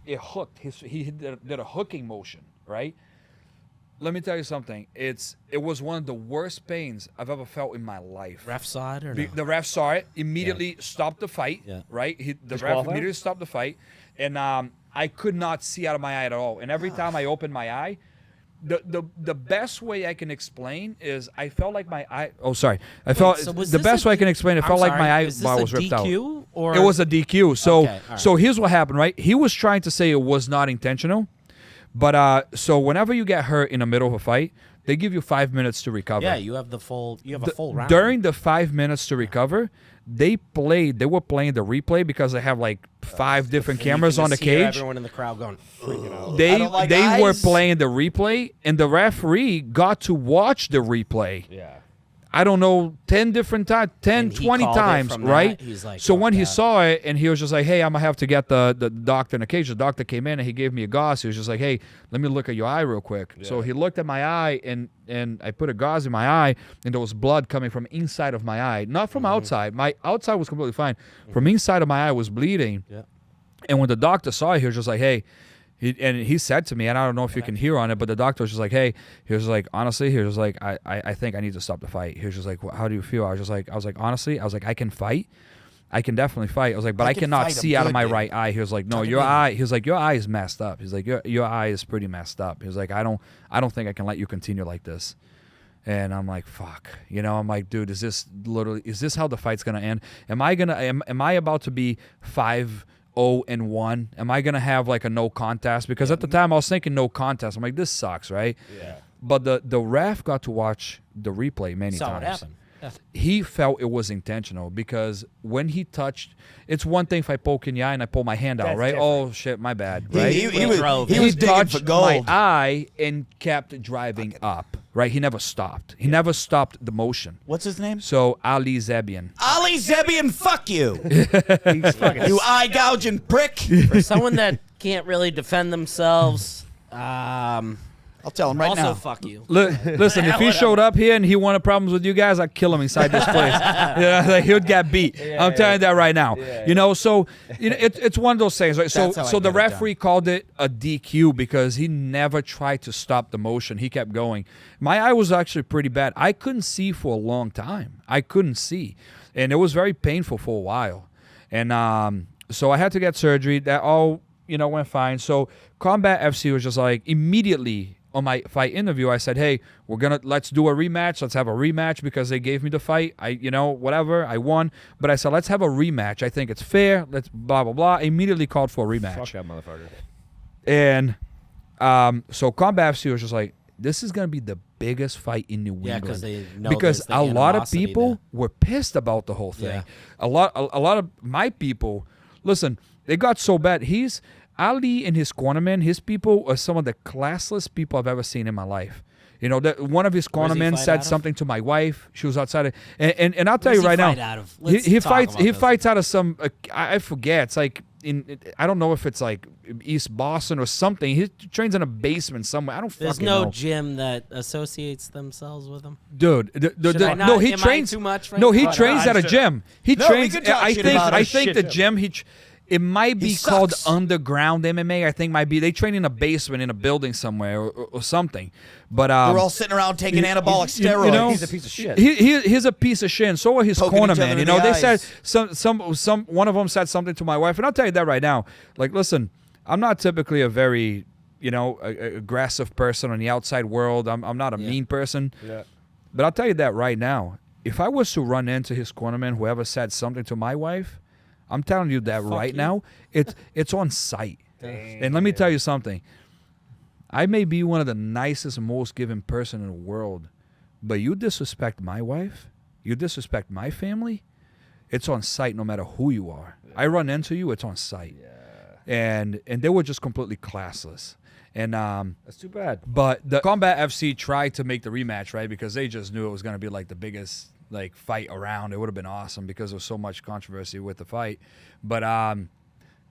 it hooked. He did a hooking motion, right? Let me tell you something. It was one of the worst pains I've ever felt in my life. Ref saw it or no? The ref saw it, immediately stopped the fight, Yeah. right? The ref Disqualified? immediately stopped the fight, and I could not see out of my eye at all. And every time I opened my eye, the best way I can explain is I felt like my eye. Oh, sorry. I felt so was the this best a way I can explain. It I'm felt like sorry, my is this eyeball a was ripped out. DQ or It was a DQ. So Okay, all right. so here's what happened, right? He was trying to say it was not intentional, but so whenever you get hurt in the middle of a fight, they give you 5 minutes to recover. Yeah, you have a full round. During the 5 minutes to recover, they were playing the replay because they have like 5 different And you cameras can on the just hear cage. Everyone in the crowd going freaking out. They I don't like were eyes. playing the replay, and the referee got to watch the replay. Yeah. I don't know, 10 different times, 10, And he 20 called it times, from that. right? He's like, so "Fuck when he that." saw it, and he was just like, hey, I'm going to have to get the doctor in the cage. The doctor came in, and he gave me a gauze. He was just like, hey, let me look at your eye real quick. So he looked at my eye, and I put a gauze in my eye, and there was blood coming from inside of my eye. Not from outside. My outside was completely fine. From inside of my eye was bleeding. Yeah. And when the doctor saw it, he was just like, hey, He said to me, and I don't know if you can hear on it, but the doctor was just like, hey, he was like, honestly, he was like, I think I need to stop the fight. He was just like, how do you feel? I was like, honestly, I can fight. I can definitely fight. I was like, but I can cannot fight, see I'm out of good, my dude. right eye. He was like, no, Tuck it your in. eye. He was like, your eye is messed up. He's like, your eye is pretty messed up. He was like, I don't think I can let you continue like this. And I'm like, fuck. I'm like, dude, is this how the fight's gonna end? Am I about to be 5-0-1? Am I gonna have like a no contest? Because at the time I was thinking no contest. I'm like, this sucks, right? Yeah. But the ref got to watch the replay many Saw times. what happened. Yeah. He felt it was intentional because when he touched, it's one thing if I poke in the eye and I pull my hand out, That's right? different. Oh shit, my bad, He- right? he He was drove he it. was He digging touched for gold. my eye and kept driving up, right? He never stopped. He never stopped the motion. What's his name? So Ali Zebian. Ali Zebian, fuck you. He's fucking You eye gouging prick. For someone that can't really defend themselves, I'll tell him right also now. fuck you. Listen, if he showed up here and he wanted problems with you guys, I'd kill him inside this place. Like, he would get beat. I'm telling you that right now. So it's one of those things, right? That's how I So the get it done. referee called it a DQ because he never tried to stop the motion. He kept going. My eye was actually pretty bad. I couldn't see for a long time. I couldn't see, and it was very painful for a while. And so I had to get surgery. That all went fine. So Combat FC was just like immediately. On my fight interview, I said, hey, let's do a rematch. Let's have a rematch because they gave me the fight. Whatever. I won. But I said, let's have a rematch. I think it's fair. Let's blah, blah, blah. Immediately called for a rematch. Fuck that motherfucker. And so Combat FC was just like, this is going to be the biggest fight in New Yeah, England. because they know Because there's the a lot of animosity people there. were pissed about the whole thing. Yeah. A lot of my people, listen, they got so bad. Ali and his cornermen, his people are some of the classless people I've ever seen in my life. One of his Where's he cornermen fight said out of? something to my wife. She was outside, and I'll tell Where's you he right now, fight out of? Let's he talk fights. about He this. fights out of some. I forget. It's like I don't know if it's like East Boston or something. He trains in a basement somewhere. I don't There's fucking no know. gym that associates themselves with him. Dude, Should I not- no, he am I trains too much right No, he now? trains No, at a I'm gym. He No, we trains. can talk I shit think. about I it. think the Shit, gym. It might be called sucks. underground MMA. I think might be. They train in a basement in a building somewhere or something. But We're all sitting around taking anabolic you steroids. know, He's a piece of shit. He's a piece of shit, and so are his Poking each other cornermen. in the They said eyes. some one of them said something to my wife, and I'll tell you that right now. Like, listen, I'm not typically a very aggressive person on the outside world. I'm not a mean person. Yeah. But I'll tell you that right now. If I was to run into his cornerman, whoever said something to my wife, I'm telling you that right now, it's on sight. And let me tell you something. I may be one of the nicest, most giving person in the world, but you disrespect my wife, you disrespect my family, it's on sight no matter who you are. I run into you, it's on sight. And they were just completely classless. And That's too bad. but the Combat FC tried to make the rematch, right? Because they just knew it was going to be like the biggest fight around. It would have been awesome because there was so much controversy with the fight. But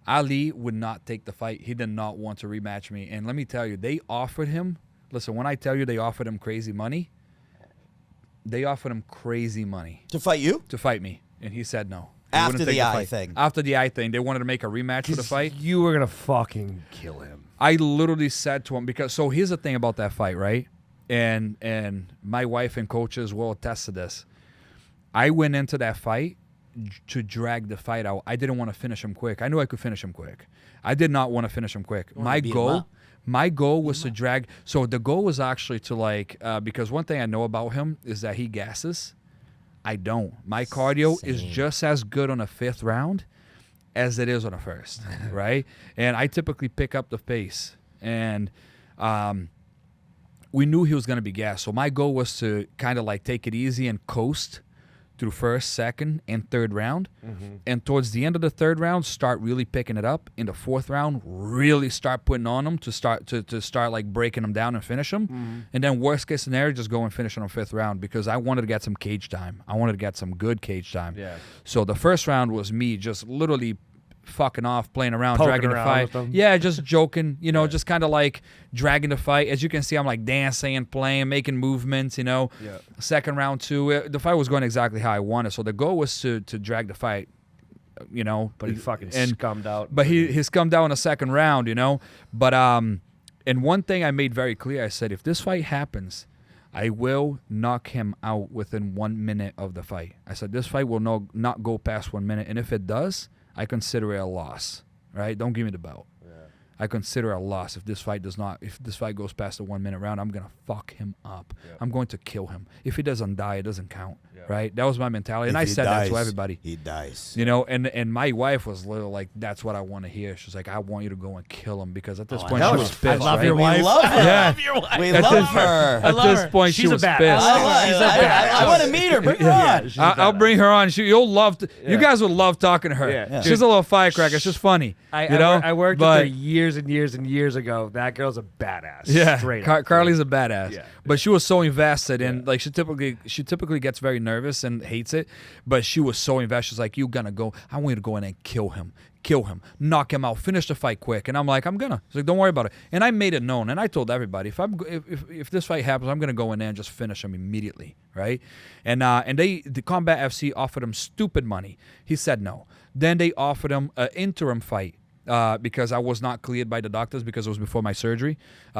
Ali would not take the fight. He did not want to rematch me. And let me tell you, they offered him. Listen, when I tell you they offered him crazy money, they offered him crazy money To fight you? to fight me, and he said no. He After wouldn't the take eye fight. thing. After the eye thing, they wanted to make a rematch for the fight. You were gonna fucking kill him. I literally said to him so here's the thing about that fight, right? And my wife and coaches will attest to this. I went into that fight to drag the fight out. I didn't want to finish him quick. I knew I could finish him quick. I did not want to finish him quick. wanna beat him up. My goal was to drag. So the goal was actually to because one thing I know about him is that he gasses. I don't. My cardio is Same. just as good on a fifth round as it is on a first, right? And I typically pick up the pace. And we knew he was going to be gassed. So my goal was to kind of take it easy and coast through first, second, and third round. And towards the end of the third round, start really picking it up. In the fourth round, really start putting on him to start breaking him down and finish him. And then worst case scenario, just go and finish on fifth round because I wanted to get some cage time. I wanted to get some good cage time. Yeah. So the first round was me just literally fucking off, playing around, Poking dragging the around fight. with them. Yeah, just joking, just kind of dragging the fight. As you can see, I'm dancing and playing, making movements, Yeah. Second round too, the fight was going exactly how I wanted. So the goal was to drag the fight But he fucking and scummed out. But he scummed out in the second round, But and one thing I made very clear, I said, if this fight happens, I will knock him out within 1 minute of the fight. I said, this fight will not go past 1 minute, and if it does, I consider it a loss. Right? Don't give me the belt. I consider it a loss if this fight goes past the 1 minute round. I'm gonna fuck him up. Yep. I'm going to kill him. If he doesn't die, it doesn't count. Yep. Right? That was my mentality, and If I he said dies, that to everybody. He dies. And my wife was literally like, "That's what I want to hear." She's like, "I want you to go and kill him," because at this point know she was it. pissed. I love right? your wife. We love her. Yeah. We At love this- her. At love this her. point, She's she a was badass. pissed. I want to meet her. Bring her on. I'll bring her on. You'll love. You guys would love talking to her. Yeah. She's a little firecracker. It's just funny. I worked with but, her years and years and years ago. That girl's a badass. Yeah, Straight up. Carly's a badass. Yeah. But she was so invested in, like, she typically gets very nervous and hates it, but she was so invested. She's like, "You gonna go? I want you to go in and kill him, knock him out, finish the fight quick." And I'm like, "I'm gonna." She's like, "Don't worry about it." And I made it known, and I told everybody, if this fight happens, I'm gonna go in there and just finish him immediately, right? And the Combat FC offered him stupid money. He said no. Then they offered him an interim fight. Because I was not cleared by the doctors because it was before my surgery.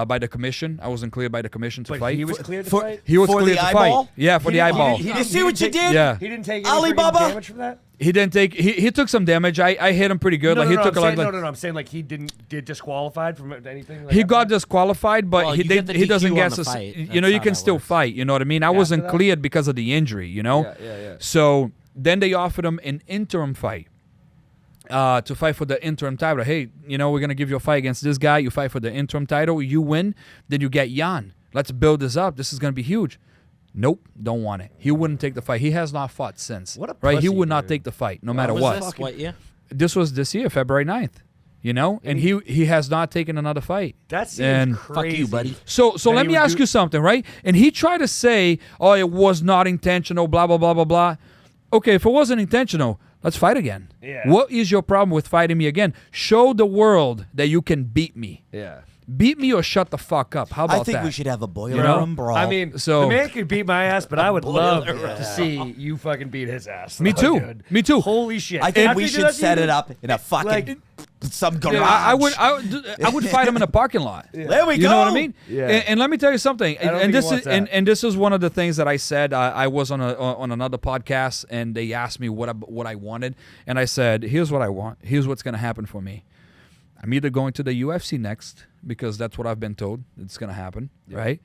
By the commission, I wasn't cleared by the commission to But fight. he was cleared to for- fight? He was For cleared the to eyeball? fight. Yeah, for the eyeball. You see what you did? Yeah. He didn't take any Alibaba? freaking damage from that? He didn't take. He took some damage. I hit him pretty good. No, like he no, took I'm a lot. saying, Like, no. I'm saying like he didn't get disqualified from anything. Like he after got that? disqualified, but Well, he you get the he doesn't DQ get on the sus- fight. You That's know, you how can that still works. fight. You know what I mean? I wasn't that? cleared because of the injury. You know. Yeah. So then they offered him an interim fight. To fight for the interim title. Hey, we're going to give you a fight against this guy. You fight for the interim title. You win. Then you get Yann. Let's build this up. This is going to be huge. Nope. Don't want it. He wouldn't take the fight. He has not fought since. What a right? He pussy, would not dude. take the fight no matter Was what. this? What year? This was this year, February 9th. And he has not taken another fight. That seems And- crazy. Fuck you, buddy. So Then let he me would ask do- you something, right? And he tried to say, "Oh, it was not intentional, blah blah blah blah blah." Okay, if it wasn't intentional, let's fight again. Yeah. What is your problem with fighting me again? Show the world that you can beat me. Yeah. Beat me or shut the fuck up. How about I think that? we should have a boiler You know? room brawl. I mean, So- the man could beat my ass, but I would love to see you fucking beat his ass. Me too. Dude. Me too. Holy shit. I think After we you do should that to set you, it up in a fucking like- some garage. Yeah, I would fight him in a parking lot. There we go. You know what I mean? Yeah. And let me tell you something. don't And think this he is wants that. and this is one of the things that I said. I was on another podcast, and they asked me what I wanted, and I said, "Here's what I want. Here's what's going to happen for me. I'm either going to the UFC next because that's what I've been told it's going to happen, right?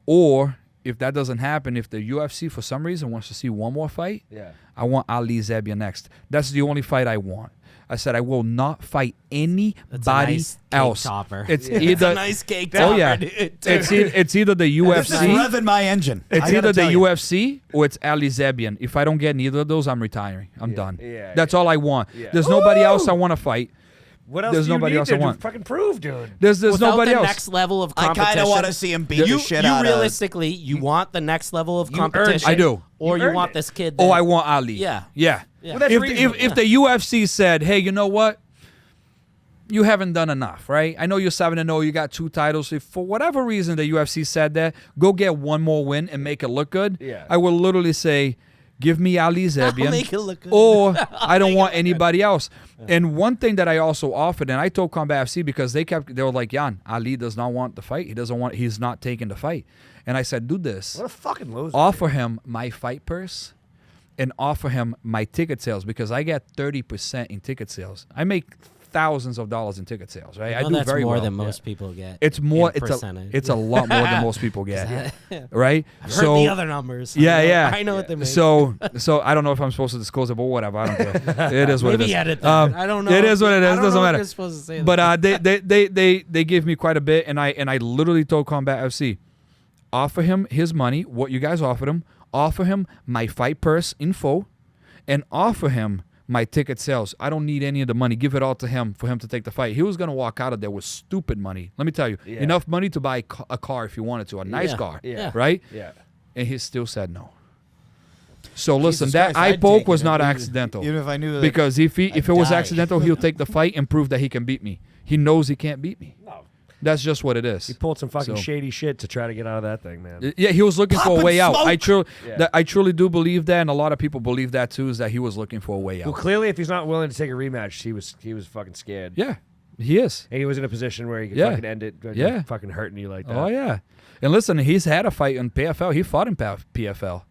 Or if that doesn't happen, if the UFC for some reason wants to see one more fight, Yeah. I want Ali Zebia next. That's the only fight I want." I said I will not fight anybody That's a nice cake else. topper. It's It's either a nice cake Oh topper, yeah, dude. it's either the This is UFC. revving my engine. It's I gotta either the tell you. UFC or it's Ali Zebian. If I don't get neither of those, I'm retiring. I'm done. yeah, That's all I want. Yeah. There's nobody else I want to fight. What else There's do you nobody need else to I want. fucking prove, dude? There's Without nobody the else. next level of I competition. kind of want to see him beat the shit out of. realistically, you want the next level of You earned competition. I do. Or You you earned want it. this kid. Oh, that- I want Ali. Yeah. Yeah. Yeah. Well, that's if reasonable. the UFC said, "Hey, you know what? You haven't done enough, right? I know you're 7-0. You got 2 titles. If for whatever reason the UFC said that, go get one more win and make it look good." Yeah. I will literally say, "Give me Ali Zebian." make it look good. Or I don't want anybody else. And one thing that I also offered, and I told Combat FC because they were like, "Yann, Ali does not want the fight. He's not taking the fight." And I said, "Do this. What a fucking loser. Offer him my fight purse and offer him my ticket sales because I get 30% in ticket sales. I make thousands of dollars in ticket sales, right? I Well, do that's very more well. than most people get. It's more. in It's percentage. a lot more than most people get, right? I've heard the other numbers. Yeah. I know what they make. So I don't know if I'm supposed to disclose it, but whatever. I don't care. It is what Maybe it is. edit that. I don't know. It is what it is. I don't Doesn't know if matter. you're supposed to say But they give me quite a bit, and I literally told Combat FC, offer him his money, what you guys offered him, offer him my fight purse in full, and offer him my ticket sales. I don't need any of the money. Give it all to him for him to take the fight. He was gonna walk out of there with stupid money. Let me tell you, Yeah. enough money to buy a car if you wanted to, a nice Yeah. car, Yeah. right? Yeah. And he still said no. So listen, Jesus that Christ, eye I'd poke take was it not even- accidental. Even if I knew that. Because if it I'd was die. accidental, he'll take the fight and prove that he can beat me. He knows he can't beat me. No. That's just what it is. He pulled some fucking So- shady shit to try to get out of that thing, man. Yeah, he was looking for a Poppin' way out. smoke! I truly do believe that, and a lot of people believe that too. Is that he was looking for a way Well, out? clearly, if he's not willing to take a rematch, he was fucking scared. Yeah, he is. And he was in a position where he could Yeah. fucking end it. Yeah. Fucking hurting you like that. Oh yeah, and listen, he's had a fight in PFL. He fought in PFL.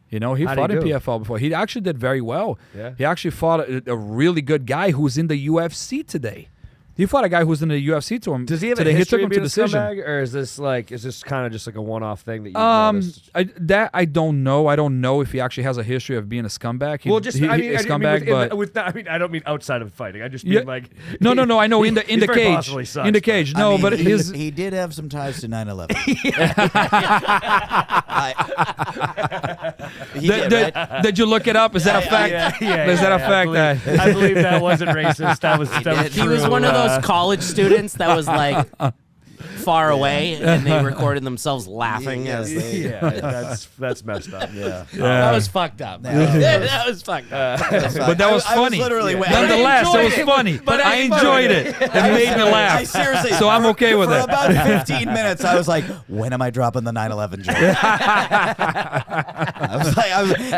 You know, he How'd fought he in do? PFL before. He actually did very well. Yeah. He actually fought a really good guy who's in the UFC today. He fought a guy who's in the UFC to him. Does he have today. a He history took of him to being a decision. scumbag, or is this kind of just like a one-off thing that you noticed? I don't know. I don't know if he actually has a history of being a scumbag. He, Well, just he, I mean, a scumbag, but I don't mean outside of fighting. I just mean Yeah. like no. I know in the he's very cage. possibly sucks, In the but- cage. I No, mean, but he, his he did have some ties to 9/11. He did, right? did you look it up? Is that a fact? Is that a fact? I believe that wasn't racist. That was did. He was true, one of those college students that was like far away, and they recorded themselves laughing Yeah, as yeah. they. Yeah, that's messed up. Yeah. That was fucked up. That was fucked up. But that was I funny. literally went- Nonetheless, I it was enjoyed it. funny. But I I enjoyed it. It made me I laugh. seriously. So I'm okay with for it. about 15 minutes, I was like, "When am I dropping the 9/11 joke?"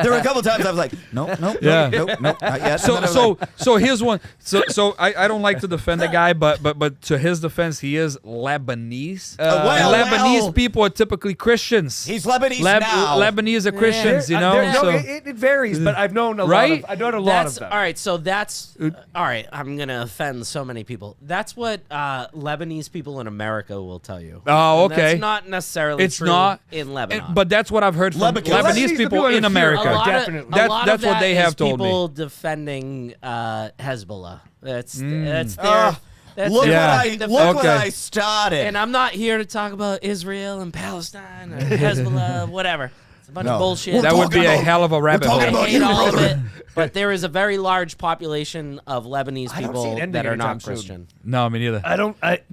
there were a couple times I was like, "Nope, Yeah. nope, not yet." And then I was So here's one. So I don't like to defend the guy, but to his defense, he is Lebanese. well, and Lebanese well. people are typically Christians. He's Lebanese now. Lebanese are Christians, you know. so it varies, but I've known a Right? lot. I've known a lot That's of them. all right. So that's all right. I'm gonna offend so many people. That's what Lebanese people in America will tell you. Oh, And okay. That's not necessarily It's true not in Lebanon. but that's what I've heard from Lebanese Lebanese people people in in fear. America. a lot Definitely. Of, a lot That's of what that they is have told me. people defending Hezbollah. That's their. That's Look, their Yeah. fucking what defense. what Okay. I started. And I'm not here to talk about Israel and Palestine or Hezbollah, whatever. It's a bunch No. of bullshit. That would be a talking about- hell of a rabbit talking hole. I about hate you, all of brother. it. But there is a very large population of Lebanese I don't see people it ending that are anytime not soon. Christian. No, me neither.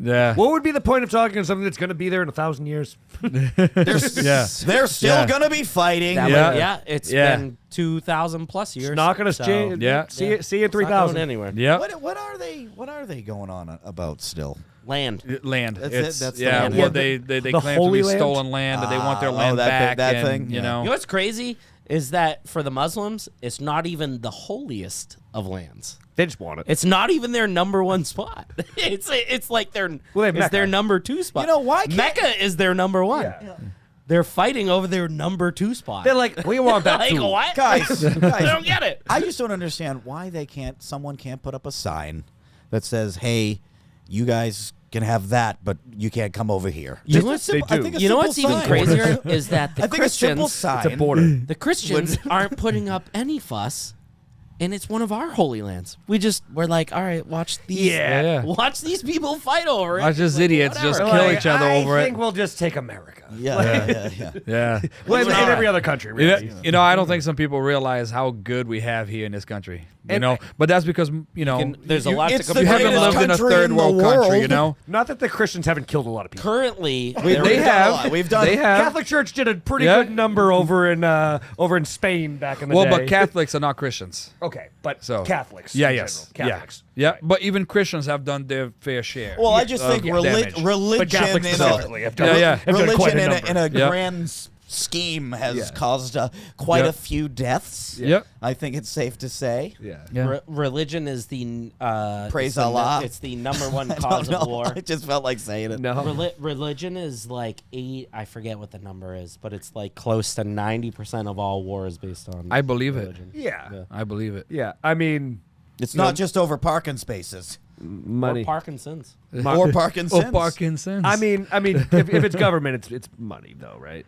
Yeah. What would be the point of talking to something that's going to be there in 1,000 years? Yeah. They're still Yeah. gonna be fighting. That Yeah. would- yeah, it's Yeah. been 2,000 plus years. It's not going to so change. Yeah. See you in it's not going 3,000. anywhere. Yeah. What are they? What are they going on about still? Land. Land. That's It's, it? That's the yeah. land. Well, Yeah, they the claim to Holy be Land? stolen land, and they want their Oh, land that back. that and, thing? You Yeah. know. You know what's crazy is that for the Muslims, it's not even the holiest of lands. They just want it. It's not even their number one spot. It's like their Well, they have it's their Mecca. number two spot. You know, why can't- Mecca is their number one. Yeah. They're fighting over their number two spot. They're like, we want that like too. what? Guys, I don't guys, get it. I just don't understand why they can't. Someone can't put up a sign that says, "Hey, you guys can have that, but you can't come over here." You Just know a what- simple- they I do. think a You know simple what's even sign. crazier is that the I think a simple Christians, sign. It's a border. the Christians aren't putting up any fuss, and it's one of our holy lands. We're like, all right, watch these, Yeah. watch these people fight over it. Watch these Like, idiots whatever. just They're kill like, each other over I it. think we'll just take America. Yeah. Yeah. Well, in all every right. other country, You know, really. I don't think some people realize how good we have here in this country. You And- know, but that's because There's a lot to it's the you complain haven't greatest lived in a country third in the world country. You world. know, Not that the Christians haven't killed a lot of people. Currently, We've they done a have. lot. We've done. They have. Catholic Church did a pretty Yeah. good number over in Spain back in the Well, day. but Catholics are not Christians. Okay, but So Catholics. Yeah. in Yes. general. Catholics. Yeah. But even Christians have done their fair share. Well, I just think damage. religion But Catholics in specifically a, have done, Yeah. have done quite religion a in number. a Yeah. grand scheme has Yeah. caused quite Yeah. a few deaths. Yep. I think it's safe to say. Yeah. Yeah. religion is the Praise it's the Allah. It's the number one I cause don't of know. war. I just felt like saying it. No. Religion is like 8. I forget what the number is, but it's like close to 90% of all war is based on. I believe it. religion. Yeah. I believe it. Yeah. I mean, It's not just over parking spaces money. Or Parkinson's. or Parkinson's. Or Parkinson's. I mean, if it's government, it's money though, right?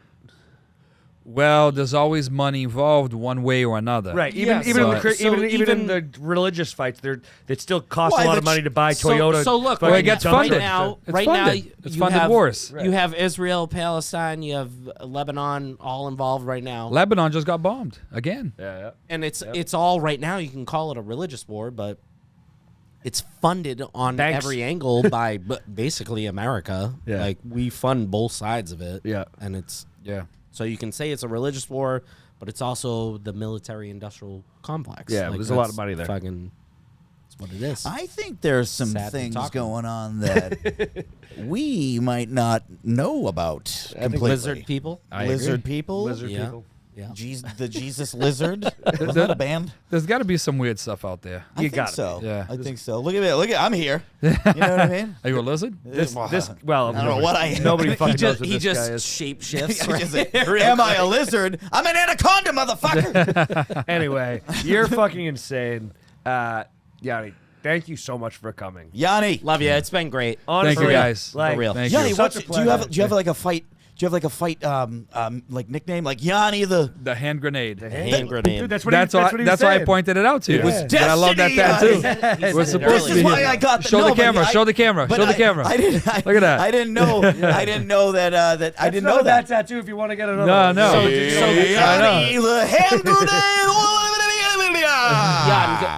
well, there's always money involved one way or another. Right. Yes. Even in the, So- Chri- so even in even- the religious fights, it still costs Why, a lot the of money to buy So- Toyota. So, look, Well, it right, gets now, funded. right now, It's right funded. now, It's you funded have, wars. You have Israel, Palestine, you have Lebanon, all involved right now, Lebanon just got bombed again. Yeah. and it's all right now. You can call it a religious war, but it's funded on Thanks. every angle by basically America. Yeah. Like we fund both sides of it. Yeah. and it's Yeah. so you can say it's a religious war, but it's also the military-industrial complex. Yeah, Like, there's a lot of that's money there. Fucking, That's what it is. I think there's some Sad to things talk going on that we might not know about completely. Lizard people. Lizard people. Lizard Yeah. people. Yeah. The Jesus Lizard. Wasn't that a band? There's got to be some weird stuff out there. I think gotta so. Yeah. I think so. Look at me. Look at I'm here. You know what I mean? Are you a lizard? This, well, I don't know what I am. Nobody fucking knows Just, what he this guy just is. shape shifts. I just say, am I a lizard? I'm an anaconda, motherfucker. Anyway, you're fucking insane. Yanni, thank you so much for coming. Yanni. Love you. It's been great. Honestly, Thank you, guys. Like, For real. Thank Yanni, you. Such what's a do you have? pleasure. Do you have like a fight? Do you have like a fight? Like nickname? Like Yanni the. The hand grenade. Hand grenade. Dude, that's what That's he, why. that's what he was That's why I saying. pointed it out to you. It was But I love that destiny, tattoo. He We're said it supposed earlier. to be why here. I got the- Show no, the but camera. I- Show the camera. But Show the camera. I didn't. Look at that. I didn't know. I didn't know that. I That's didn't not know a bad that. tattoo if you want to get another No, one. no. So, Yanni the hand grenade.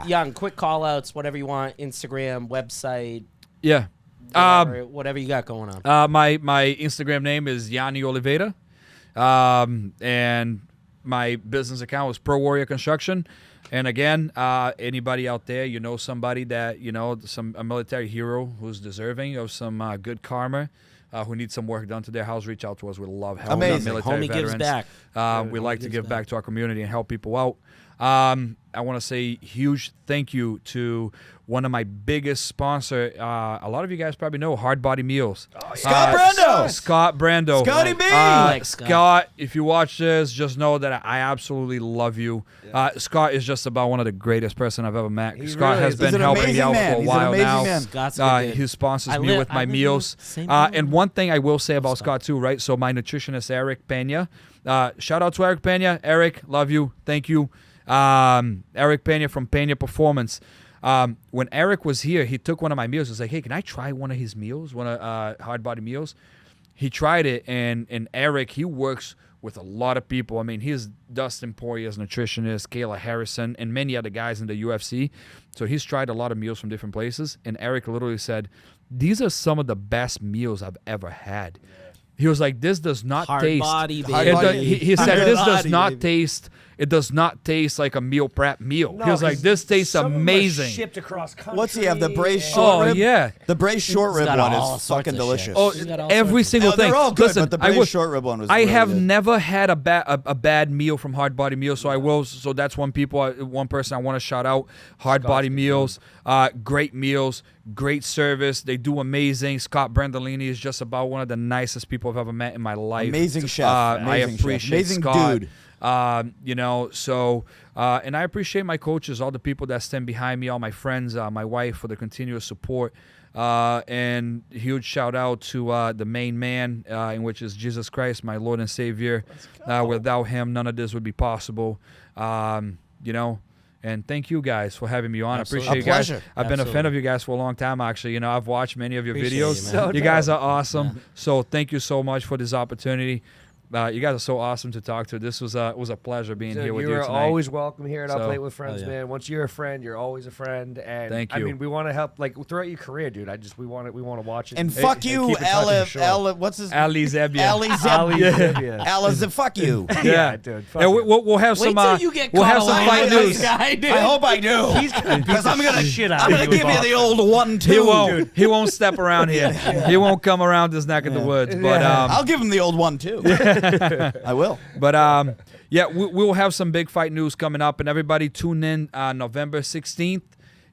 Jan, quick call outs, whatever you want. Instagram, website, Yeah. whatever you got going on. My Instagram name is Yanni Oliveira, and my business account was Pro Warrior Construction. And again, anybody out there, you know somebody that a military hero who's deserving of some good karma, who needs some work done to their house, reach out to us. We love helping Amazing. military Homie gives veterans. back. We like to gives give back. back to our community and help people out. I want to say huge thank you to one of my biggest sponsor. A lot of you guys probably know Hard Body Meals. Scott Brando. Scott Brando. Scotty B. Like Scott. Scott, if you watch this, just know that I absolutely love you. Scott is just about one of the greatest person I've ever met. He Scott really has is. been He's an helping me amazing out man. for a He's an while amazing now. man. Scott's a good dude. He sponsors I me live- with I my live in the meals. same And one thing I will say about Scott too, right? So my nutritionist Eric Pena. Shout out to Eric Pena. Eric, love you. Thank you. Eric Pena from Pena Performance. When Eric was here, he took one of my meals. He was like, hey, can I try one of his meals, one of Hard Body Meals? He tried it, and Eric, he works with a lot of people. I mean, he's Dustin Poirier's nutritionist, Kayla Harrison, and many other guys in the UFC. So he's tried a lot of meals from different places. And Eric literally said, these are some of the best meals I've ever had. He was like, this does not Hard taste. body, Hard baby. body. He said, Hard this does body, not baby. taste. It does not taste like a meal prep meal. No, he was like, 'cause this tastes some of them are amazing. shipped across country. What's he have? The braised and- short Oh rib? yeah. The braised short He's rib got one all is sorts fucking of delicious. shit. Oh, He's got all every sorts of single No, thing. they're all good, Listen, but the I braised was, short rib one was I really have good. never had a bad meal from Hard Body Meals, so I will. So that's one person I want to shout out. Hard Body Meals, great meals, great service. They do amazing. Scott Brandolini is just about one of the nicest people I've ever met in my life. Amazing chef. I Amazing chef. appreciate Amazing Scott. dude. And I appreciate my coaches, all the people that stand behind me, all my friends, my wife for the continuous support. And huge shout out to the main man, in which is Jesus Christ, my Lord and Savior. Without him, none of this would be possible. And thank you guys for having me on. Absolutely. I appreciate you guys. pleasure. I've been a fan Absolutely. of you guys for a long time, actually. I've watched many of your Appreciate videos. you, man. You guys are awesome. So thank you so much for this opportunity. You guys are so awesome to talk to. This was a pleasure being Dude, here with you you are tonight. always welcome here at Up So- Late with Friends, Oh, yeah. man. Once you're a friend, you're always a friend. And Thank I you. mean, we want to help, like throughout your career, dude. We want to watch it. And fuck you, keep in touch with the show. what's his Ali Zebia. Ali Ali Zebia. Zebia. Ali fuck you. Yeah, dude. Fuck And you. we'll have Wait some. till you get we'll caught have some alive fight with this news. guy, dude. I hope I do. He's gonna Because I'm gonna shit out I'm of gonna you give you about the it. old 1-2. He won't. He won't step around here. He won't come around this neck of the woods. But I'll give him the old 1-2. I will. yeah, we'll have some big fight news coming up, and everybody tune in November 16th.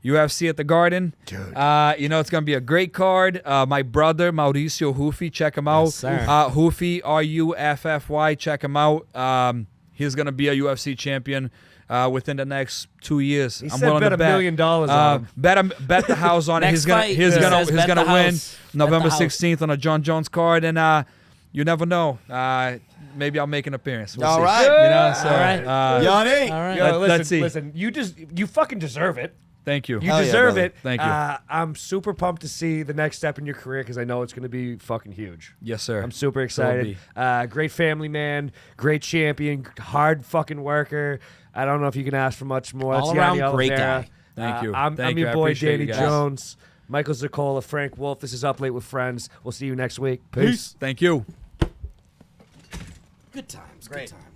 UFC at the Garden. Dude. It's going to be a great card. My brother, Mauricio Hufi, check him out. Yes, sir. Hufi, Ruffy, check him out. He's going to be a UFC champion within the next 2 years. He I'm said willing bet to $1 million on him. Bet the house on it. Next He's gonna fight, he's he gonna says he's bet gonna the win house. Bet November the house. 16th on a John Jones card, and you never know. Maybe I'll make an appearance. We'll All see. right. So All right. Yanni. All right. Yo, let's see. listen. You fucking deserve it. Thank you. You Hell yeah, deserve brother. it. Thank you. I'm super pumped to see the next step in your career because I know it's going to be fucking huge. Yes, sir. I'm super So it'll excited. Great family man, great champion, hard fucking worker. I don't know if you can ask for much more. All That's Yanni around great Oliveira. guy. Thank you. I'm Thank you. your I boy appreciate Danny you guys. Jones, Michael Zircola, Frank Wolf. This is Up Late with Friends. We'll see you next week. Peace. Thank you. Good times. Great. Good times.